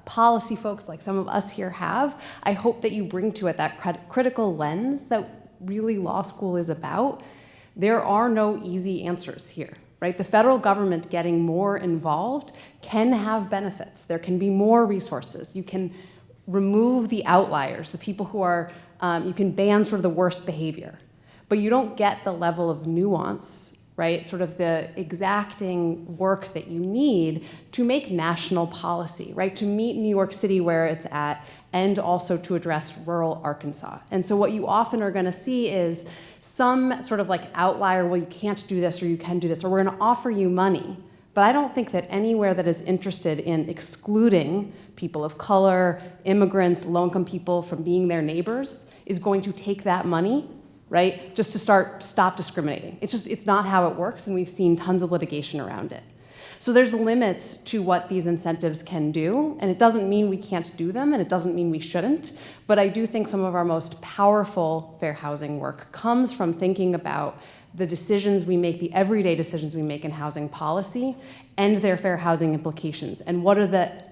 policy folks like some of us here have, I hope that you bring to it that critical lens that really law school is about. There are no easy answers here, right? The federal government getting more involved can have benefits. There can be more resources. You can remove the outliers, the people who are, you can ban sort of the worst behavior. But you don't get the level of nuance, right? Sort of the exacting work that you need to make national policy, right? To meet New York City where it's at, and also to address rural Arkansas. And so what you often are gonna see is some sort of like outlier, well, you can't do this or you can do this, or we're gonna offer you money. But I don't think that anywhere that is interested in excluding people of color, immigrants, low-income people from being their neighbors is going to take that money, right, just to stop discriminating. It's not how it works, and we've seen tons of litigation around it. So there's limits to what these incentives can do, and it doesn't mean we can't do them, and it doesn't mean we shouldn't, but I do think some of our most powerful fair housing work comes from thinking about the decisions we make, the everyday decisions we make in housing policy, and their fair housing implications, and what are the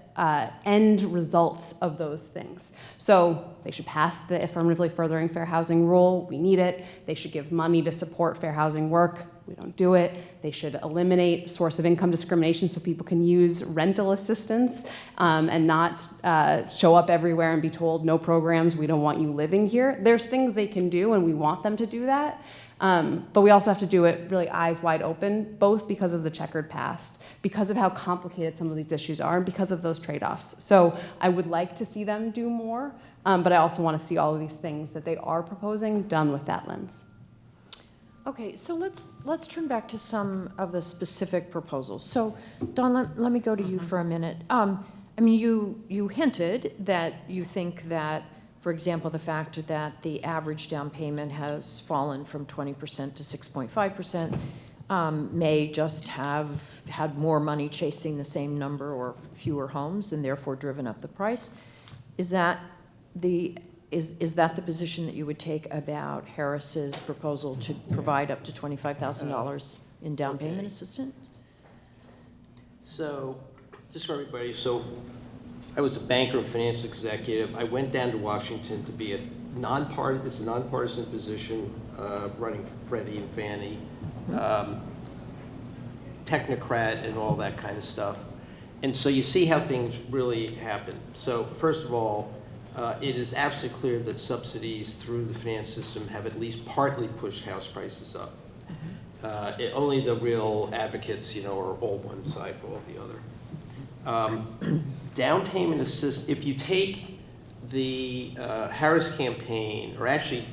end results of those things. So they should pass the affirmatively furthering fair housing rule. We need it. They should give money to support fair housing work. We don't do it. They should eliminate source of income discrimination so people can use rental assistance and not show up everywhere and be told, no programs, we don't want you living here. There's things they can do, and we want them to do that. But we also have to do it really eyes wide open, both because of the checkered past, because of how complicated some of these issues are, and because of those trade-offs. So I would like to see them do more, but I also want to see all of these things that they are proposing done with that lens. Okay, so let's turn back to some of the specific proposals. So, Dawn, let me go to you for a minute. I mean, you hinted that you think that, for example, the fact that the average down payment has fallen from 20% to 6.5% may just have had more money chasing the same number or fewer homes and therefore driven up the price. Is that the position that you would take about Harris's proposal to provide up to $25,000 in down payment assistance? So, just for everybody, so I was a banker and finance executive. I went down to Washington to be it's a nonpartisan position, running Freddie and Fannie, technocrat and all that kind of stuff. And so you see how things really happen. So first of all, it is absolutely clear that subsidies through the finance system have at least partly pushed house prices up. Only the real advocates, are all one side, all the other. Down payment assist, if you take the Harris campaign, or actually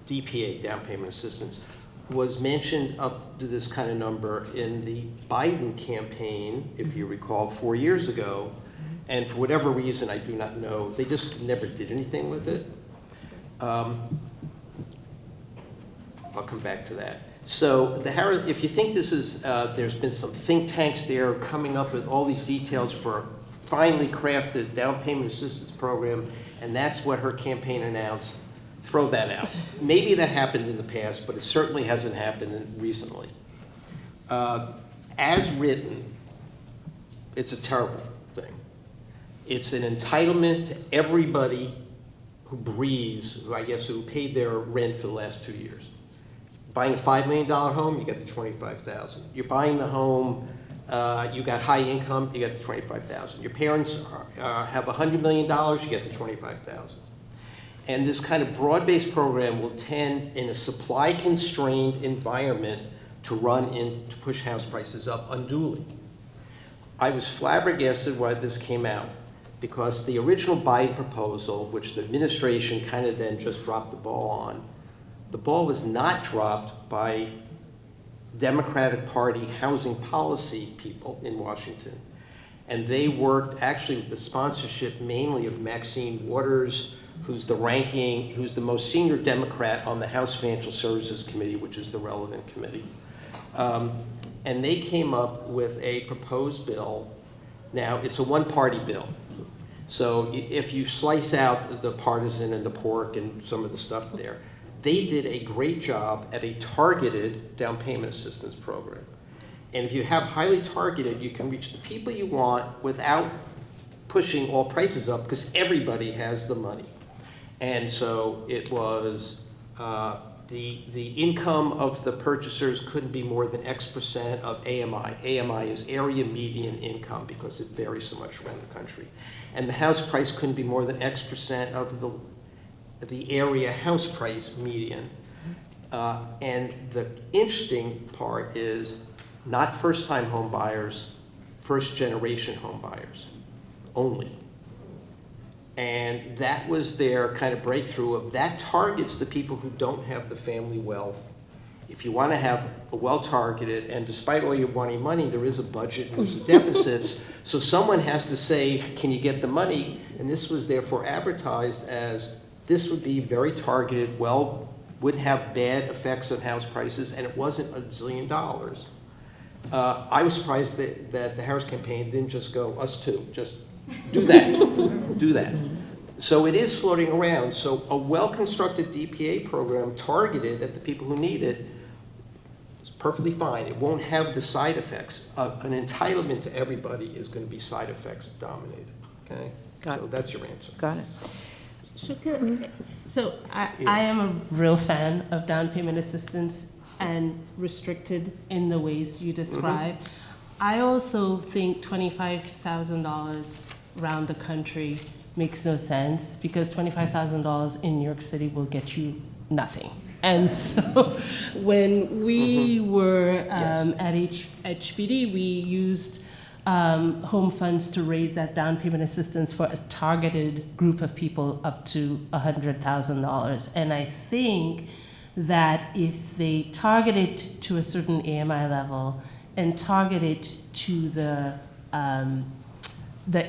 DPA, down payment assistance, was mentioned up to this kind of number in the Biden campaign, if you recall, 4 years ago. And for whatever reason, I do not know, they just never did anything with it. I'll come back to that. So the Harris, if you think this is, there's been some think tanks there coming up with all these details for a finely crafted down payment assistance program, and that's what her campaign announced, throw that out. Maybe that happened in the past, but it certainly hasn't happened recently. As written, it's a terrible thing. It's an entitlement to everybody who breathes, who I guess who paid their rent for the last 2 years. Buying a $5 million home, you get the $25,000. You're buying the home, you got high income, you get the $25,000. Your parents have $100 million, you get the $25,000. And this kind of broad-based program will tend, in a supply-constrained environment, to to push house prices up unduly. I was flabbergasted when this came out, because the original Biden proposal, which the administration kind of then just dropped the ball on, the ball was not dropped by Democratic Party housing policy people in Washington. And they worked actually with the sponsorship mainly of Maxine Waters, who's the most senior Democrat on the House Financial Services Committee, which is the relevant committee. And they came up with a proposed bill. Now, it's a one-party bill. So if you slice out the partisan and the pork and some of the stuff there, they did a great job at a targeted down payment assistance program. And if you have highly targeted, you can reach the people you want without pushing all prices up, because everybody has the money. And so it was, the income of the purchasers couldn't be more than X% of AMI. AMI is area median income, because it varies so much around the country. And the house price couldn't be more than X% of the area house price median. And the interesting part is not first-time home buyers, first-generation home buyers only. And that was their kind of breakthrough of that targets the people who don't have the family wealth. If you want to have a well-targeted, and despite all your wanting money, there is a budget and there's deficits, so someone has to say, can you get the money? And this was therefore advertised as this would be very targeted, wouldn't have bad effects on house prices, and it wasn't $1 zillion. I was surprised that the Harris campaign didn't just go, us too, just do that, do that. So it is floating around. So a well-constructed DPA program targeted at the people who need it is perfectly fine. It won't have the side effects. An entitlement to everybody is going to be side effects dominated, okay? Got So it. that's your answer. Got it. So I am a real fan of down payment assistance and restricted in the ways you describe. I also think $25,000 around the country makes no sense, because $25,000 in New York City will get you nothing. And so when we were at HPD, we used home funds to raise that down payment assistance for a targeted group of people up to $100,000. And I think that if they target it to a certain AMI level and target it to the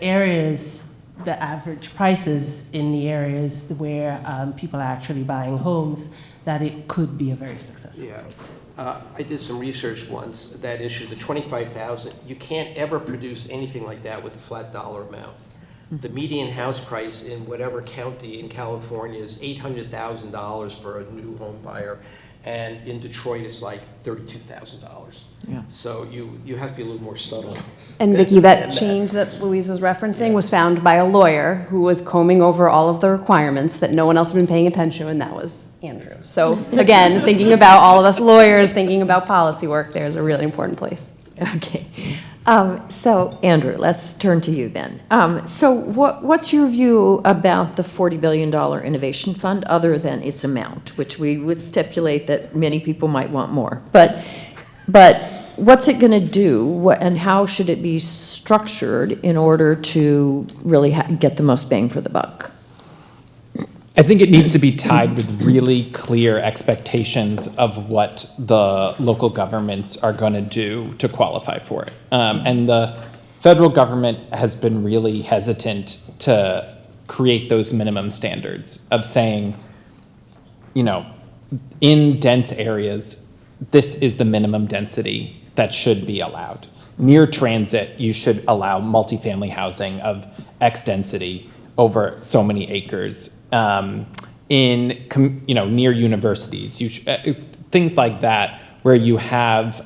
areas, the average prices in the areas where people are actually buying homes, that it could be a very successful. Yeah. I did some research once, that issue, the $25,000. You can't ever produce anything like that with a flat dollar amount. The median house price in whatever county in California is $800,000 for a new home buyer, and in Detroit it's like $32,000. Yeah. So you have to be a little more subtle. And Vicki, that change that Louise was referencing was found by a lawyer who was combing over all of the requirements that no one else had been paying attention to, and that was Andrew. So again, thinking about all of us lawyers, thinking about policy work, there's a really important place. Okay. So, Andrew, let's turn to you then. So what's your view about the $40 billion innovation fund, other than its amount, which we would stipulate that many people might want more? But what's it going to do, and how should it be structured in order to really get the most bang for the buck? I think it needs to be tied with really clear expectations of what the local governments are going to do to qualify for it. And the federal government has been really hesitant to create those minimum standards of saying, in dense areas, this is the minimum density that should be allowed. Near transit, you should allow multifamily housing of X density over so many acres. Near universities, things like that, where you have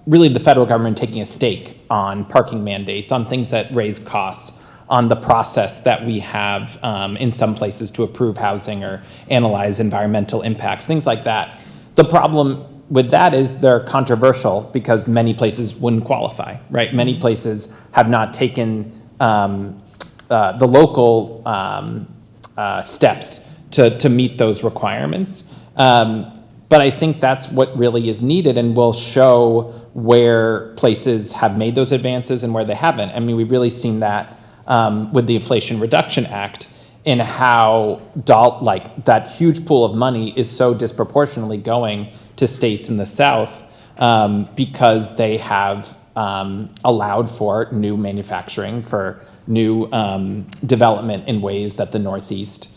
really the federal government taking a stake on parking mandates, on things that raise costs, on the process that we have in some places to approve housing or analyze environmental impacts, things like that. The problem with that is they're controversial because many places wouldn't qualify, right? Many places have not taken the local steps to meet those requirements. But I think that's what really is needed and will show where places have made those advances and where they haven't. I mean, we've really seen that with the Inflation Reduction Act in how that huge pool of money is so disproportionately going to states in the South because they have allowed for new manufacturing, for new development in ways that the Northeast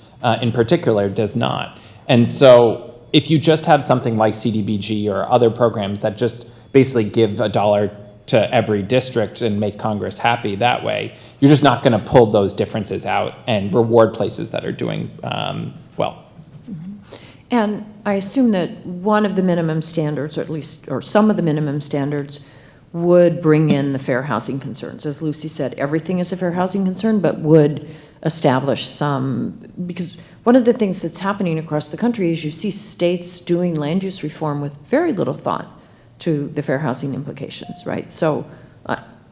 in particular does not. And so if you just have something like CDBG or other programs that just basically give $1 to every district and make Congress happy that way, you're just not going to pull those differences out and reward places that are doing well. And I assume that one of the minimum standards, or some of the minimum standards, would bring in the fair housing concerns. As Lucy said, everything is a fair housing concern, but would establish some, because one of the things that's happening across the country is you see states doing land use reform with very little thought to the fair housing implications, right? So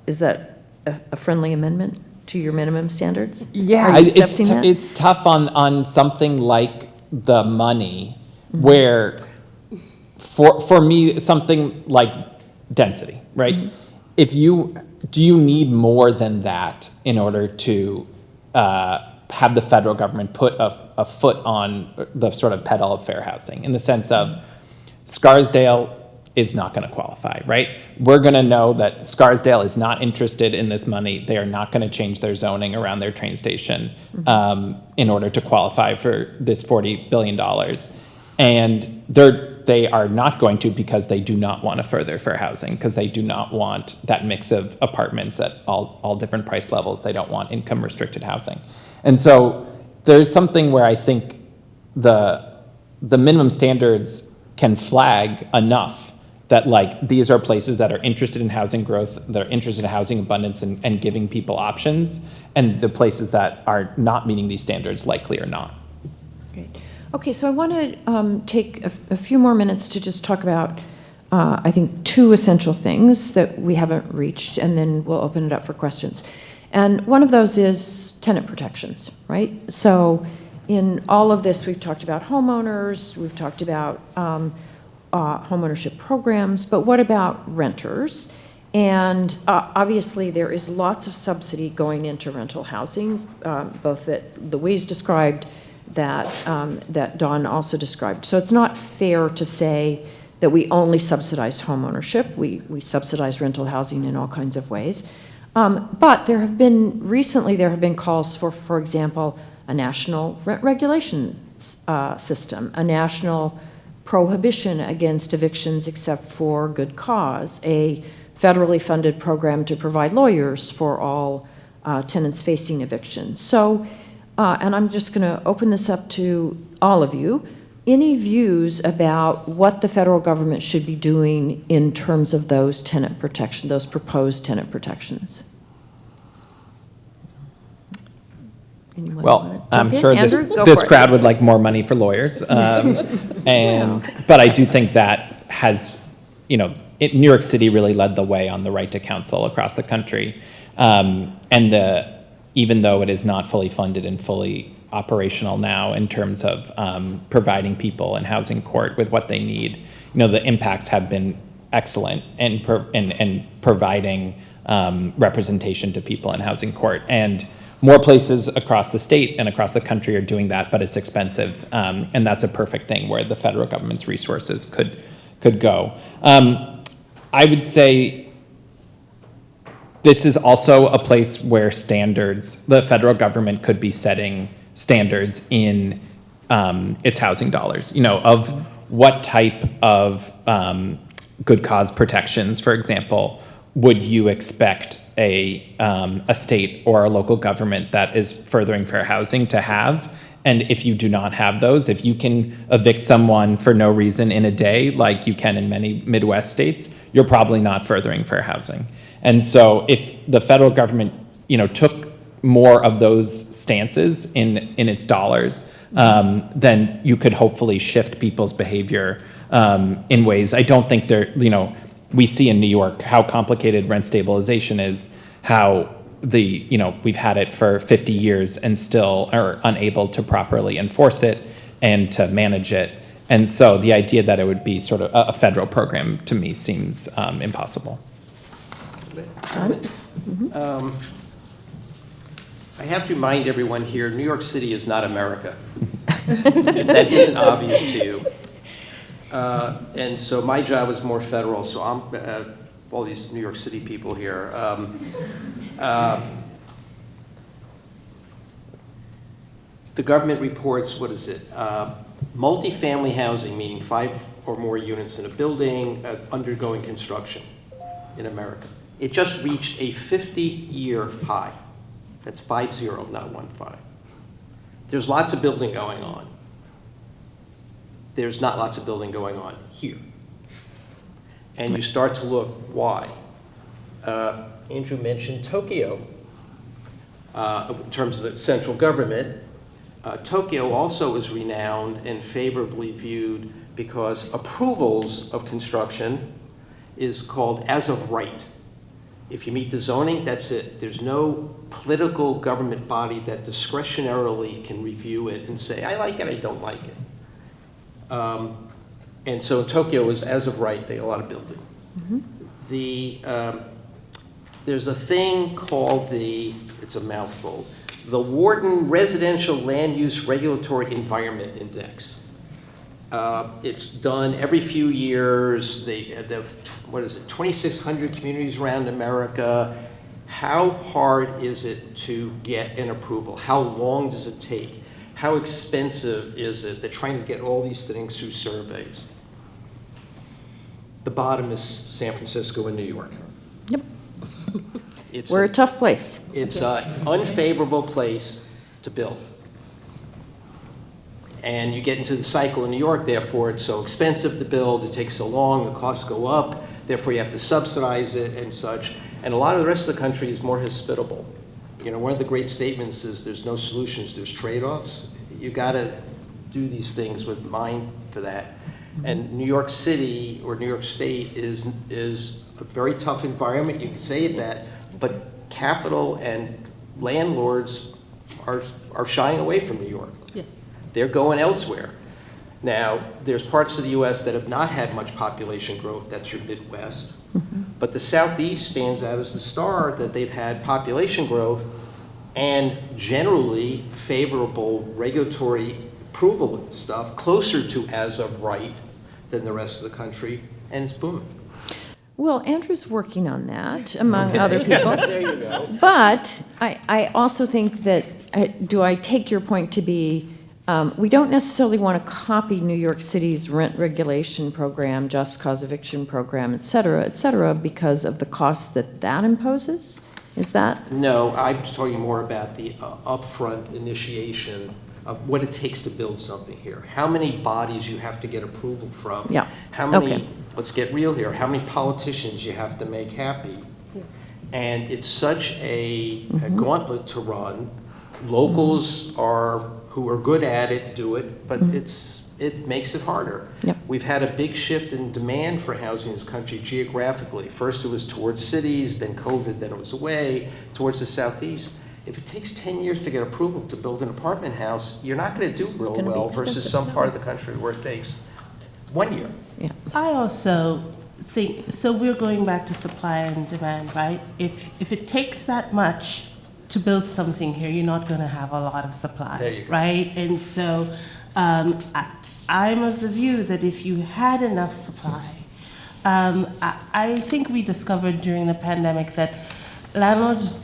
is that a friendly amendment to your minimum standards? Yeah, Are you accepting that? it's tough on something like the money where for me, it's something like density, right? Do you need more than that in order to have the federal government put a foot on the sort of pedal of fair housing, in the sense of Scarsdale is not going to qualify, right? We're going to know that Scarsdale is not interested in this money. They are not going to change their zoning around their train station in order to qualify for this $40 billion. And they are not going to, because they do not want to further fair housing, because they do not want that mix of apartments at all different price levels. They don't want income restricted housing. And so there's something where I think the minimum standards can flag enough that these are places that are interested in housing growth, that are interested in housing abundance and giving people options, and the places that are not meeting these standards likely are not. Great. Okay, so I want to take a few more minutes to just talk about, I think, two essential things that we haven't reached, and then we'll open it up for questions. And one of those is tenant protections, right? So in all of this, we've talked about homeowners, we've talked about homeownership programs, but what about renters? And obviously, there is lots of subsidy going into rental housing, both that Louise described, that Dawn also described. So it's not fair to say that we only subsidize homeownership. We subsidize rental housing in all kinds of ways. But recently there have been calls for example, a national rent regulation system, a national prohibition against evictions except for good cause, a federally funded program to provide lawyers for all tenants facing eviction. So, and I'm just going to open this up to all of you. Any views about what the federal government should be doing in terms of those tenant protection, those proposed tenant protections? Anyone Well, wanna I'm jump in? sure Andrew, go this for it. crowd would like more money for lawyers. But I do think that has, New York City really led the way on the right to counsel across the country. Even though it is not fully funded and fully operational now in terms of providing people in housing court with what they need, the impacts have been excellent in providing representation to people in housing court. And more places across the state and across the country are doing that, but it's expensive. And that's a perfect thing where the federal government's resources could go. I would say this is also a place where the federal government could be setting standards in its housing dollars, of what type of good cause protections, for example, would you expect a state or a local government that is furthering fair housing to have? And if you do not have those, if you can evict someone for no reason in a day, like you can in many Midwest states, you're probably not furthering fair housing. And so if the federal government, took more of those stances in its dollars, then you could hopefully shift people's behavior in ways. I don't think we see in New York how complicated rent stabilization is, how we've had it for 50 years and still are unable to properly enforce it and to manage it. And so the idea that it would be sort of a federal program to me seems impossible. I have to remind everyone here, New York City is not America. If that isn't obvious to you. And so my job is more federal, so I'm, all these New York City people here. The government reports, what is it? Multifamily housing, meaning 5 or more units in a building, undergoing construction in America. It just reached a 50-year high. That's 50, not 15. There's lots of building going on. There's not lots of building going on here. And you start to look, why? Andrew mentioned Tokyo. In terms of the central government, Tokyo also is renowned and favorably viewed because approvals of construction is called as of right. If you meet the zoning, that's it. There's no political government body that discretionarily can review it and say, I like it, I don't like it. And so Tokyo is as of right, they allow to build it. There's a thing called it's a mouthful, the Wharton Residential Land Use Regulatory Environment Index. It's done every few years. They have, 2,600 communities around America. How hard is it to get an approval? How long does it take? How expensive is it? They're trying to get all these things through surveys. The bottom is San Francisco and New York. Yep. We're a tough place. It's an unfavorable place to build. And you get into the cycle in New York, therefore it's so expensive to build, it takes so long, the costs go up, therefore you have to subsidize it and such. And a lot of the rest of the country is more hospitable. One of the great statements is there's no solutions, there's trade-offs. You gotta do these things with mind for that. And New York City or New York State is a very tough environment, you can say that, but capital and landlords are shying away from New York. Yes. They're going elsewhere. Now, there's parts of the US that have not had much population growth, that's your Midwest. But the Southeast stands out as the star that they've had population growth and generally favorable regulatory approval and stuff, closer to as of right than the rest of the country, and it's booming. Well, Andrew's working on that, among other people. There you go. But I also think that, do I take your point to be, we don't necessarily want to copy New York City's rent regulation program, just cause eviction program, et cetera, because of the costs that imposes? Is that? No, I'm talking more about the upfront initiation of what it takes to build something here. How many bodies you have to get approval from. Yeah. How many, Okay. let's get real here, how many politicians you have to make happy. Yes. And it's such a gauntlet to run. Locals who are good at it do it, but it makes it harder. Yep. We've had a big shift in demand for housing in this country geographically. First it was towards cities, then COVID, then it was away, towards the Southeast. If it takes 10 years to get approval to build an apartment house, you're not going to do real gonna be well versus expensive. some part of the country where it takes 1 year. Yeah. I also think, so we're going back to supply and demand, right? If it takes that much to build something here, you're not going to have a lot of supply, There you go. right? And so I'm of the view that if you had enough supply, I think we discovered during the pandemic that landlords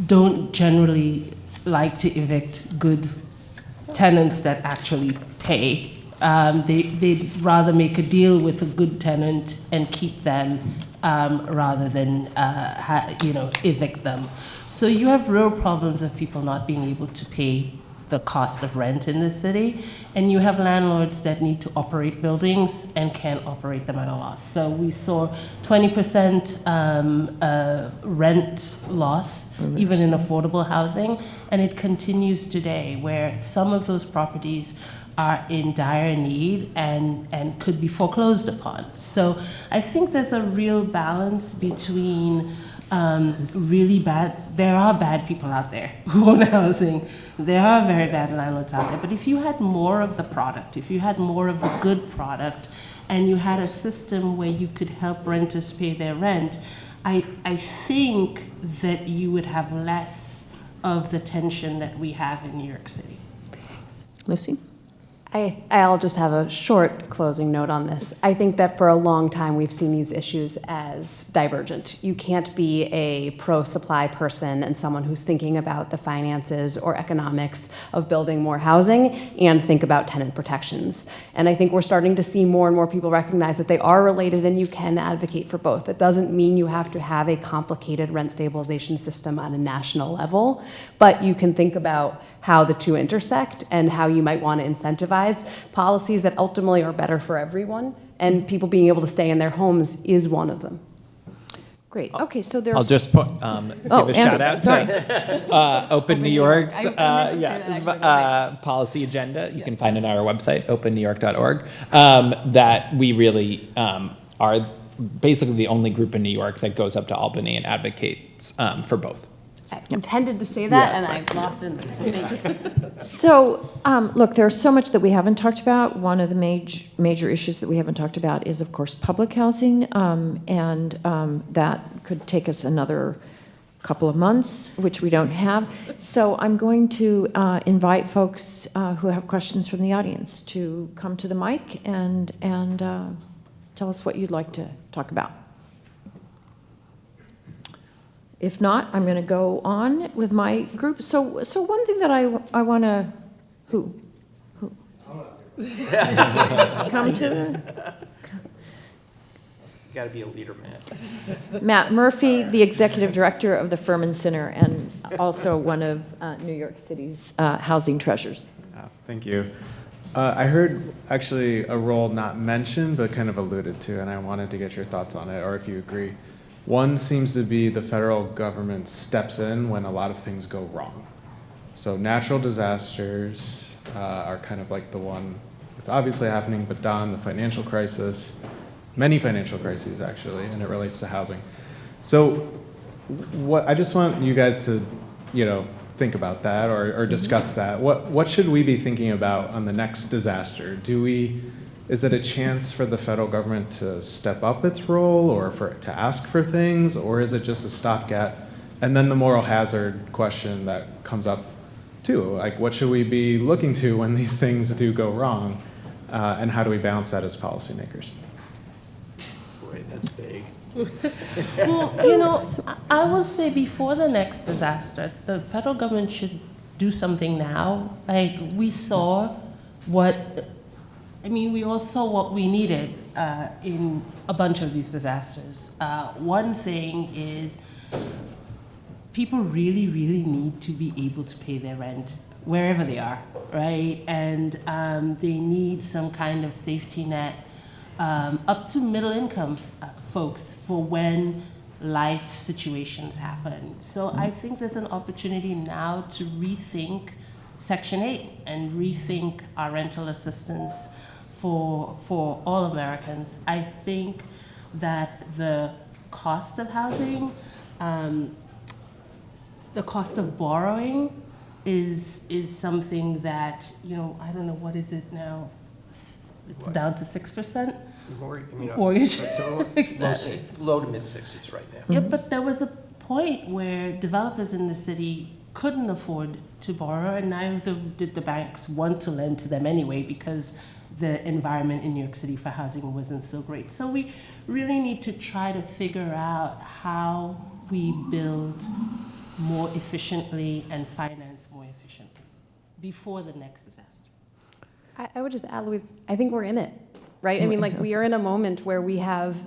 don't generally like to evict good tenants that actually pay. They'd rather make a deal with a good tenant and keep them rather than evict them. So you have real problems of people not being able to pay the cost of rent in the city, and you have landlords that need to operate buildings and can't operate them at a loss. So we saw 20% rent loss, even in affordable housing, and it continues today, where some of those properties are in dire need and could be foreclosed upon. So I think there's a real balance between there are bad people out there who own housing. There are very bad landlords out there. But if you had more of the product, if you had more of the good product, and you had a system where you could help renters pay their rent, I think that you would have less of the tension that we have in New York City. Lucy? I'll just have a short closing note on this. I think that for a long time we've seen these issues as divergent. You can't be a pro-supply person and someone who's thinking about the finances or economics of building more housing and think about tenant protections. And I think we're starting to see more and more people recognize that they are related and you can advocate for both. It doesn't mean you have to have a complicated rent stabilization system on a national level, but you can think about how the two intersect and how you might want to incentivize policies that ultimately are better for everyone, and people being able to stay in their homes is one of them. Great. Okay, so there's. I'll just give a shout out to Open New York's policy agenda. You can find it on our website, opennewyork.org, that we really are basically the only group in New York that goes up to Albany and advocates for both. I intended to say that, Yeah, and right. I lost it. So thank you. So, look, there's so much that we haven't talked about. One of the major issues that we haven't talked about is, of course, public housing, and that could take us another couple of months, which we don't have. So I'm going to invite folks who have questions from the audience to come to the mic and tell us what you'd like to talk about. If not, I'm going to go on with my group. So one thing that I want to, who? Come to Got to be a leader, man. Matt Murphy, the executive director of the Furman Center and also one of New York City's housing treasures. Thank you. I heard actually a role not mentioned but kind of alluded to, and I wanted to get your thoughts on it, or if you agree. One seems to be the federal government steps in when a lot of things go wrong. So natural disasters are kind of like the one that's obviously happening, but Don, the financial crisis, many financial crises actually, and it relates to housing. So what I just want you guys to, think about that or discuss that. What should we be thinking about on the next disaster? Is it a chance for the federal government to step up its role or for it to ask for things, or is it just a stopgap? And then the moral hazard question that comes up too, like what should we be looking to when these things do go wrong, and how do we balance that as policymakers? Boy, that's big. Well, I will say before the next disaster, the federal government should do something now. Like we all saw what we needed in a bunch of these disasters. One thing is people really, really need to be able to pay their rent wherever they are, right? And they need some kind of safety net up to middle income folks for when life situations happen. So I think there's an opportunity now to rethink Section 8 and rethink our rental assistance for all Americans. I think that the cost of housing, the cost of borrowing is something that, I don't know, what is it now? It's down to 6%? Mortgage. Low to mid sixes right now. Yeah, but there was a point where developers in the city couldn't afford to borrow, and neither did the banks want to lend to them anyway because the environment in New York City for housing wasn't so great. So we really need to try to figure out how we build more efficiently and finance more efficiently. before the next disaster. I would just add, Louise, I think we're in it, right? I mean, like, we are in a moment where we have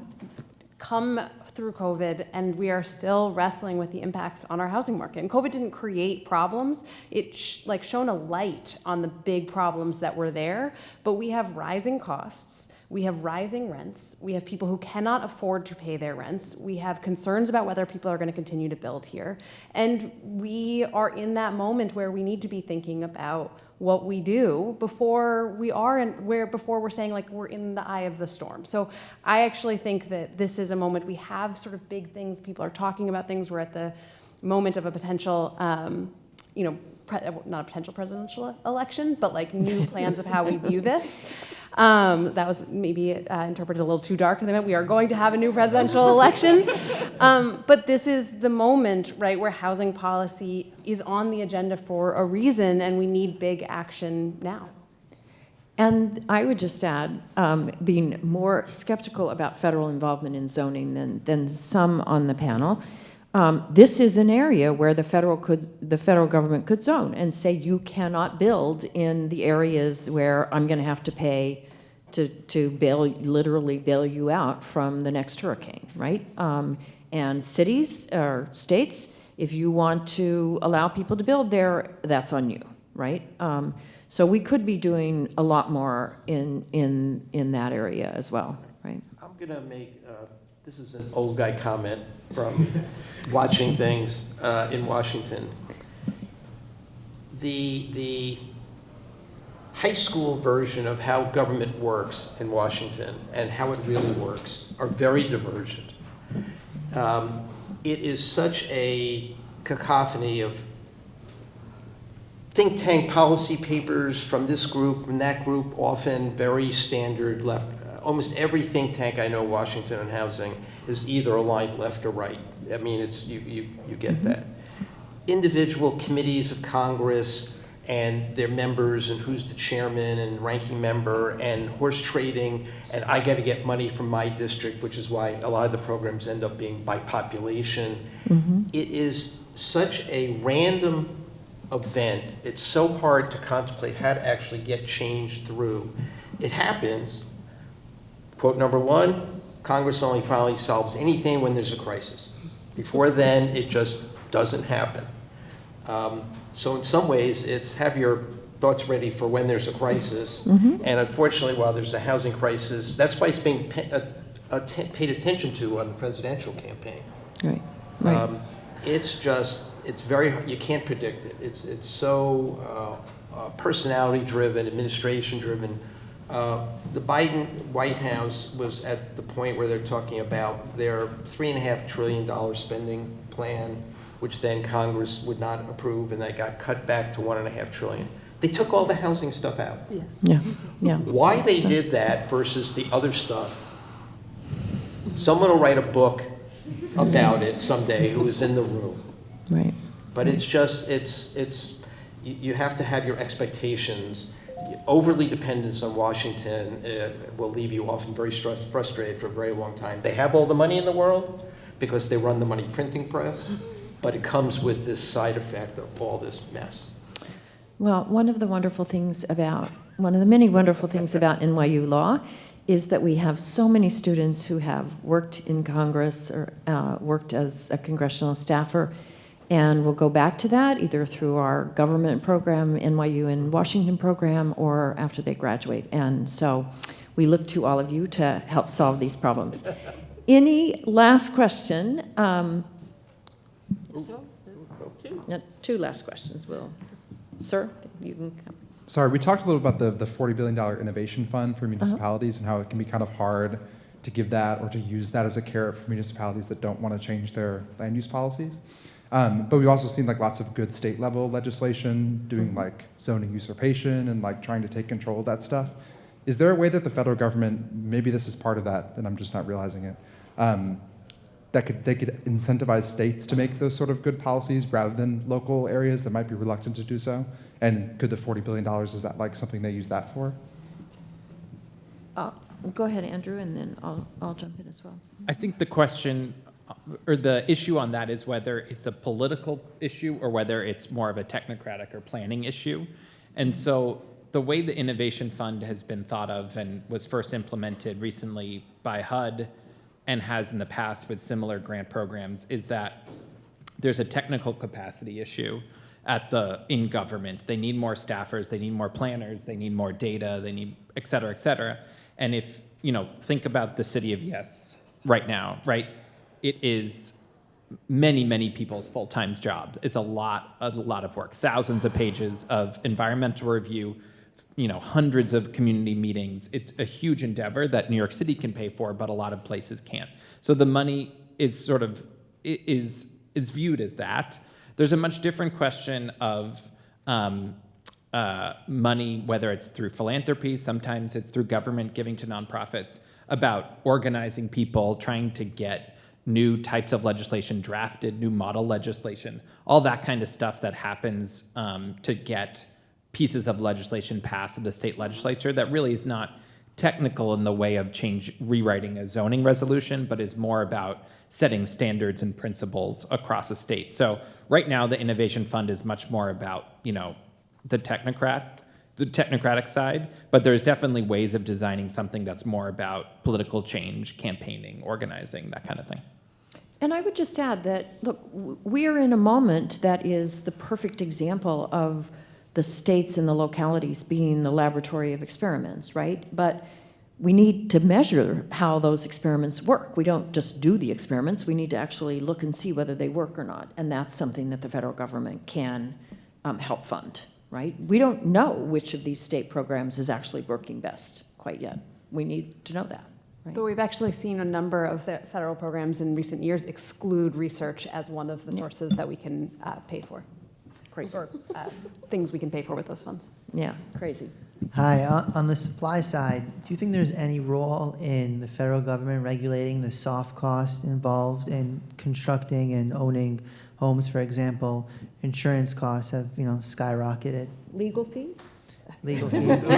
come through COVID and we are still wrestling with the impacts on our housing market. And COVID didn't create problems. It shone a light on the big problems that were there, but we have rising costs. We have rising rents. We have people who cannot afford to pay their rents. We have concerns about whether people are going to continue to build here. And we are in that moment where we need to be thinking about what we do before we're saying, like, we're in the eye of the storm. So I actually think that this is a moment we have sort of big things. People are talking about things. We're at the moment of a potential, not a potential presidential election, but like new plans of how we view this. That was maybe interpreted a little too dark. They meant we are going to have a new presidential election. But this is the moment, right, where housing policy is on the agenda for a reason, and we need big action now. And I would just add, being more skeptical about federal involvement in zoning than some on the panel. This is an area where the federal government could zone and say you cannot build in the areas where I'm going to have to pay to literally bail you out from the next hurricane, right? And cities or states, if you want to allow people to build there, that's on you, right? So we could be doing a lot more in that area as well, right? I'm going to make, this is an old guy comment from watching things in Washington. The high school version of how government works in Washington and how it really works are very divergent. It is such a cacophony of think tank policy papers from this group, from that group, often very standard left. Almost every think tank I know, Washington on housing, is either aligned left or right. I mean, it's you get that. Individual committees of Congress and their members and who's the chairman and ranking member and horse trading, and I got to get money from my district, which is why a lot of the programs end up being by population. Mm-hmm. It is such a random event. It's so hard to contemplate how to actually get change through. It happens. Quote number one, Congress only finally solves anything when there's a crisis. Before then, it just doesn't happen. So in some ways, it's have your thoughts ready for when there's a crisis. Mm-hmm. And unfortunately, while there's a housing crisis, that's why it's being paid attention to on the presidential campaign. Right. Right. It's very, you can't predict it. It's so personality driven, administration driven. The Biden White House was at the point where they're talking about their $3.5 trillion spending plan, which then Congress would not approve, and they got cut back to $1.5 trillion. They took all the housing stuff out. Yes. Yeah. Yeah. Why they did that versus the other stuff, someone will write a book about it someday who was in the room. Right. But it's just, you have to have your expectations. Overly dependence on Washington will leave you often very frustrated for a very long time. They have all the money in the world because they run the money printing press, but it comes with this side effect of all this mess. Well, one of the many wonderful things about NYU Law is that we have so many students who have worked in Congress or worked as a congressional staffer, and we'll go back to that either through our government program, NYU in Washington program, or after they graduate. And so we look to all of you to help solve these problems. Any last question? Two last questions. Sir, you can come. Sorry, we talked a little about the $40 billion innovation fund for municipalities and how it can be kind of hard to give that or to use that as a carrot for municipalities that don't want to change their land use policies. But we've also seen like lots of good state level legislation doing like zoning usurpation and like trying to take control of that stuff. Is there a way that the federal government, maybe this is part of that and I'm just not realizing it, they could incentivize states to make those sort of good policies rather than local areas that might be reluctant to do so? And could the $40 billion, is that like something they use that for? Go ahead, Andrew, and then I'll jump in as well. I think the question or the issue on that is whether it's a political issue or whether it's more of a technocratic or planning issue. And so the way the Innovation Fund has been thought of and was first implemented recently by HUD and has in the past with similar grant programs is that there's a technical capacity issue in government. They need more staffers, they need more planners, they need more data, they need et cetera, et cetera. And if, think about the city of Yes right now, right? It is many, many people's full-time jobs. It's a lot of work, thousands of pages of environmental review, hundreds of community meetings. It's a huge endeavor that New York City can pay for, but a lot of places can't. So the money is is viewed as that. There's a much different question of money, whether it's through philanthropy, sometimes it's through government giving to nonprofits, about organizing people, trying to get new types of legislation drafted, new model legislation, all that kind of stuff that happens to get pieces of legislation passed at the state legislature that really is not technical in the way of rewriting a zoning resolution, but is more about setting standards and principles across a state. So right now, the Innovation Fund is much more about, the technocratic side, but there's definitely ways of designing something that's more about political change, campaigning, organizing, that kind of thing. And I would just add that, look, we're in a moment that is the perfect example of the states and the localities being the laboratory of experiments, right? But we need to measure how those experiments work. We don't just do the experiments, we need to actually look and see whether they work or not. And that's something that the federal government can help fund, right? We don't know which of these state programs is actually working best quite yet. We need to know that. Right. Though we've actually seen a number of the federal programs in recent years exclude research as one of the sources that we can pay for. Crazy. Or things we can pay for with those funds. Yeah, crazy. Hi, on the supply side, do you think there's any role in the federal government regulating the soft costs involved in constructing and owning homes? For example, insurance costs have, skyrocketed. Legal fees? Legal fees.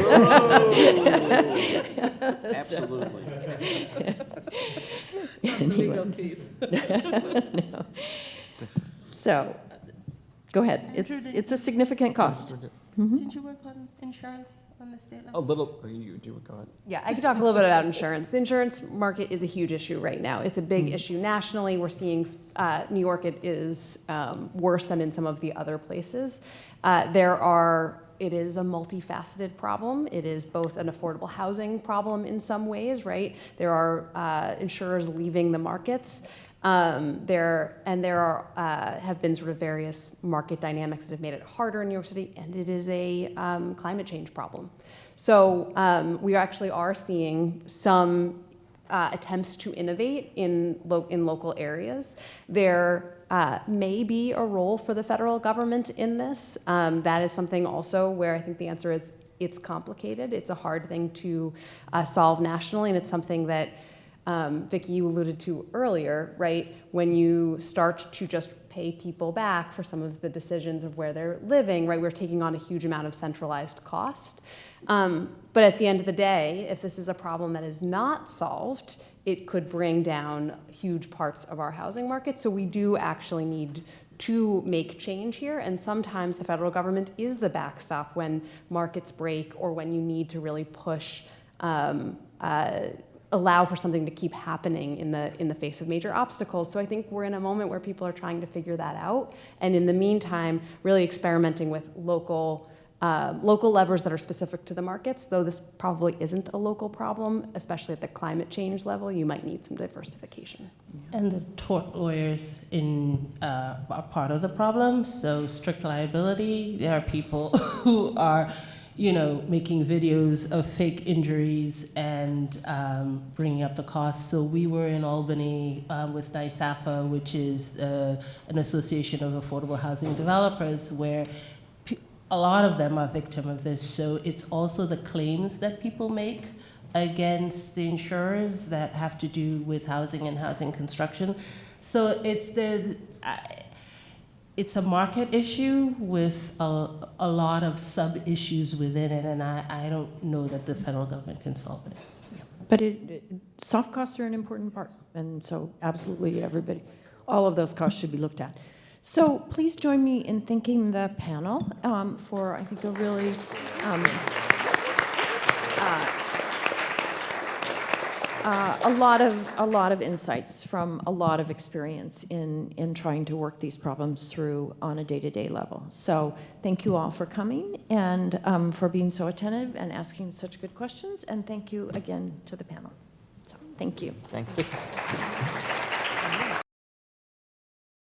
Absolutely. Anyway. No. So, go ahead. It's a significant cost. Did you work on insurance on the state level? A little, you do, go ahead. Yeah, I could talk a little bit about insurance. The insurance market is a huge issue right now. It's a big issue nationally. We're seeing New York, it is worse than in some of the other places. It is a multifaceted problem. It is both an affordable housing problem in some ways, right? There are insurers leaving the markets. There have been sort of various market dynamics that have made it harder in New York City, and it is a climate change problem. So we actually are seeing some attempts to innovate in local areas. There may be a role for the federal government in this. That is something also where I think the answer is it's complicated. It's a hard thing to solve nationally, and it's something that Vicki, you alluded to earlier, right? When you start to just pay people back for some of the decisions of where they're living, right? We're taking on a huge amount of centralized cost. But at the end of the day, if this is a problem that is not solved, it could bring down huge parts of our housing market. So we do actually need to make change here, and sometimes the federal government is the backstop when markets break or when you need to really push allow for something to keep happening in the face of major obstacles. So I think we're in a moment where people are trying to figure that out, and in the meantime, really experimenting with local levers that are specific to the markets. Though this probably isn't a local problem, especially at the climate change level, you might need some diversification. And the tort lawyers are part of the problem. So strict liability, there are people who are making videos of fake injuries and bringing up the costs. So we were in Albany with NYSAFA, which is an association of affordable housing developers, where a lot of them are victim of this. So it's also the claims that people make against the insurers that have to do with housing and housing construction. So it's a market issue with a lot of sub-issues within it, and I don't know that the federal government can solve it. But soft costs are an important part, and so absolutely everybody, all of those costs should be looked at. So please join me in thanking the panel for, I think, a really a lot of insights from a lot of experience in trying to work these problems through on a day-to-day level. So thank you all for coming and for being so attentive and asking such good questions. And thank you again to the panel. So thank you. Thanks, Vicki.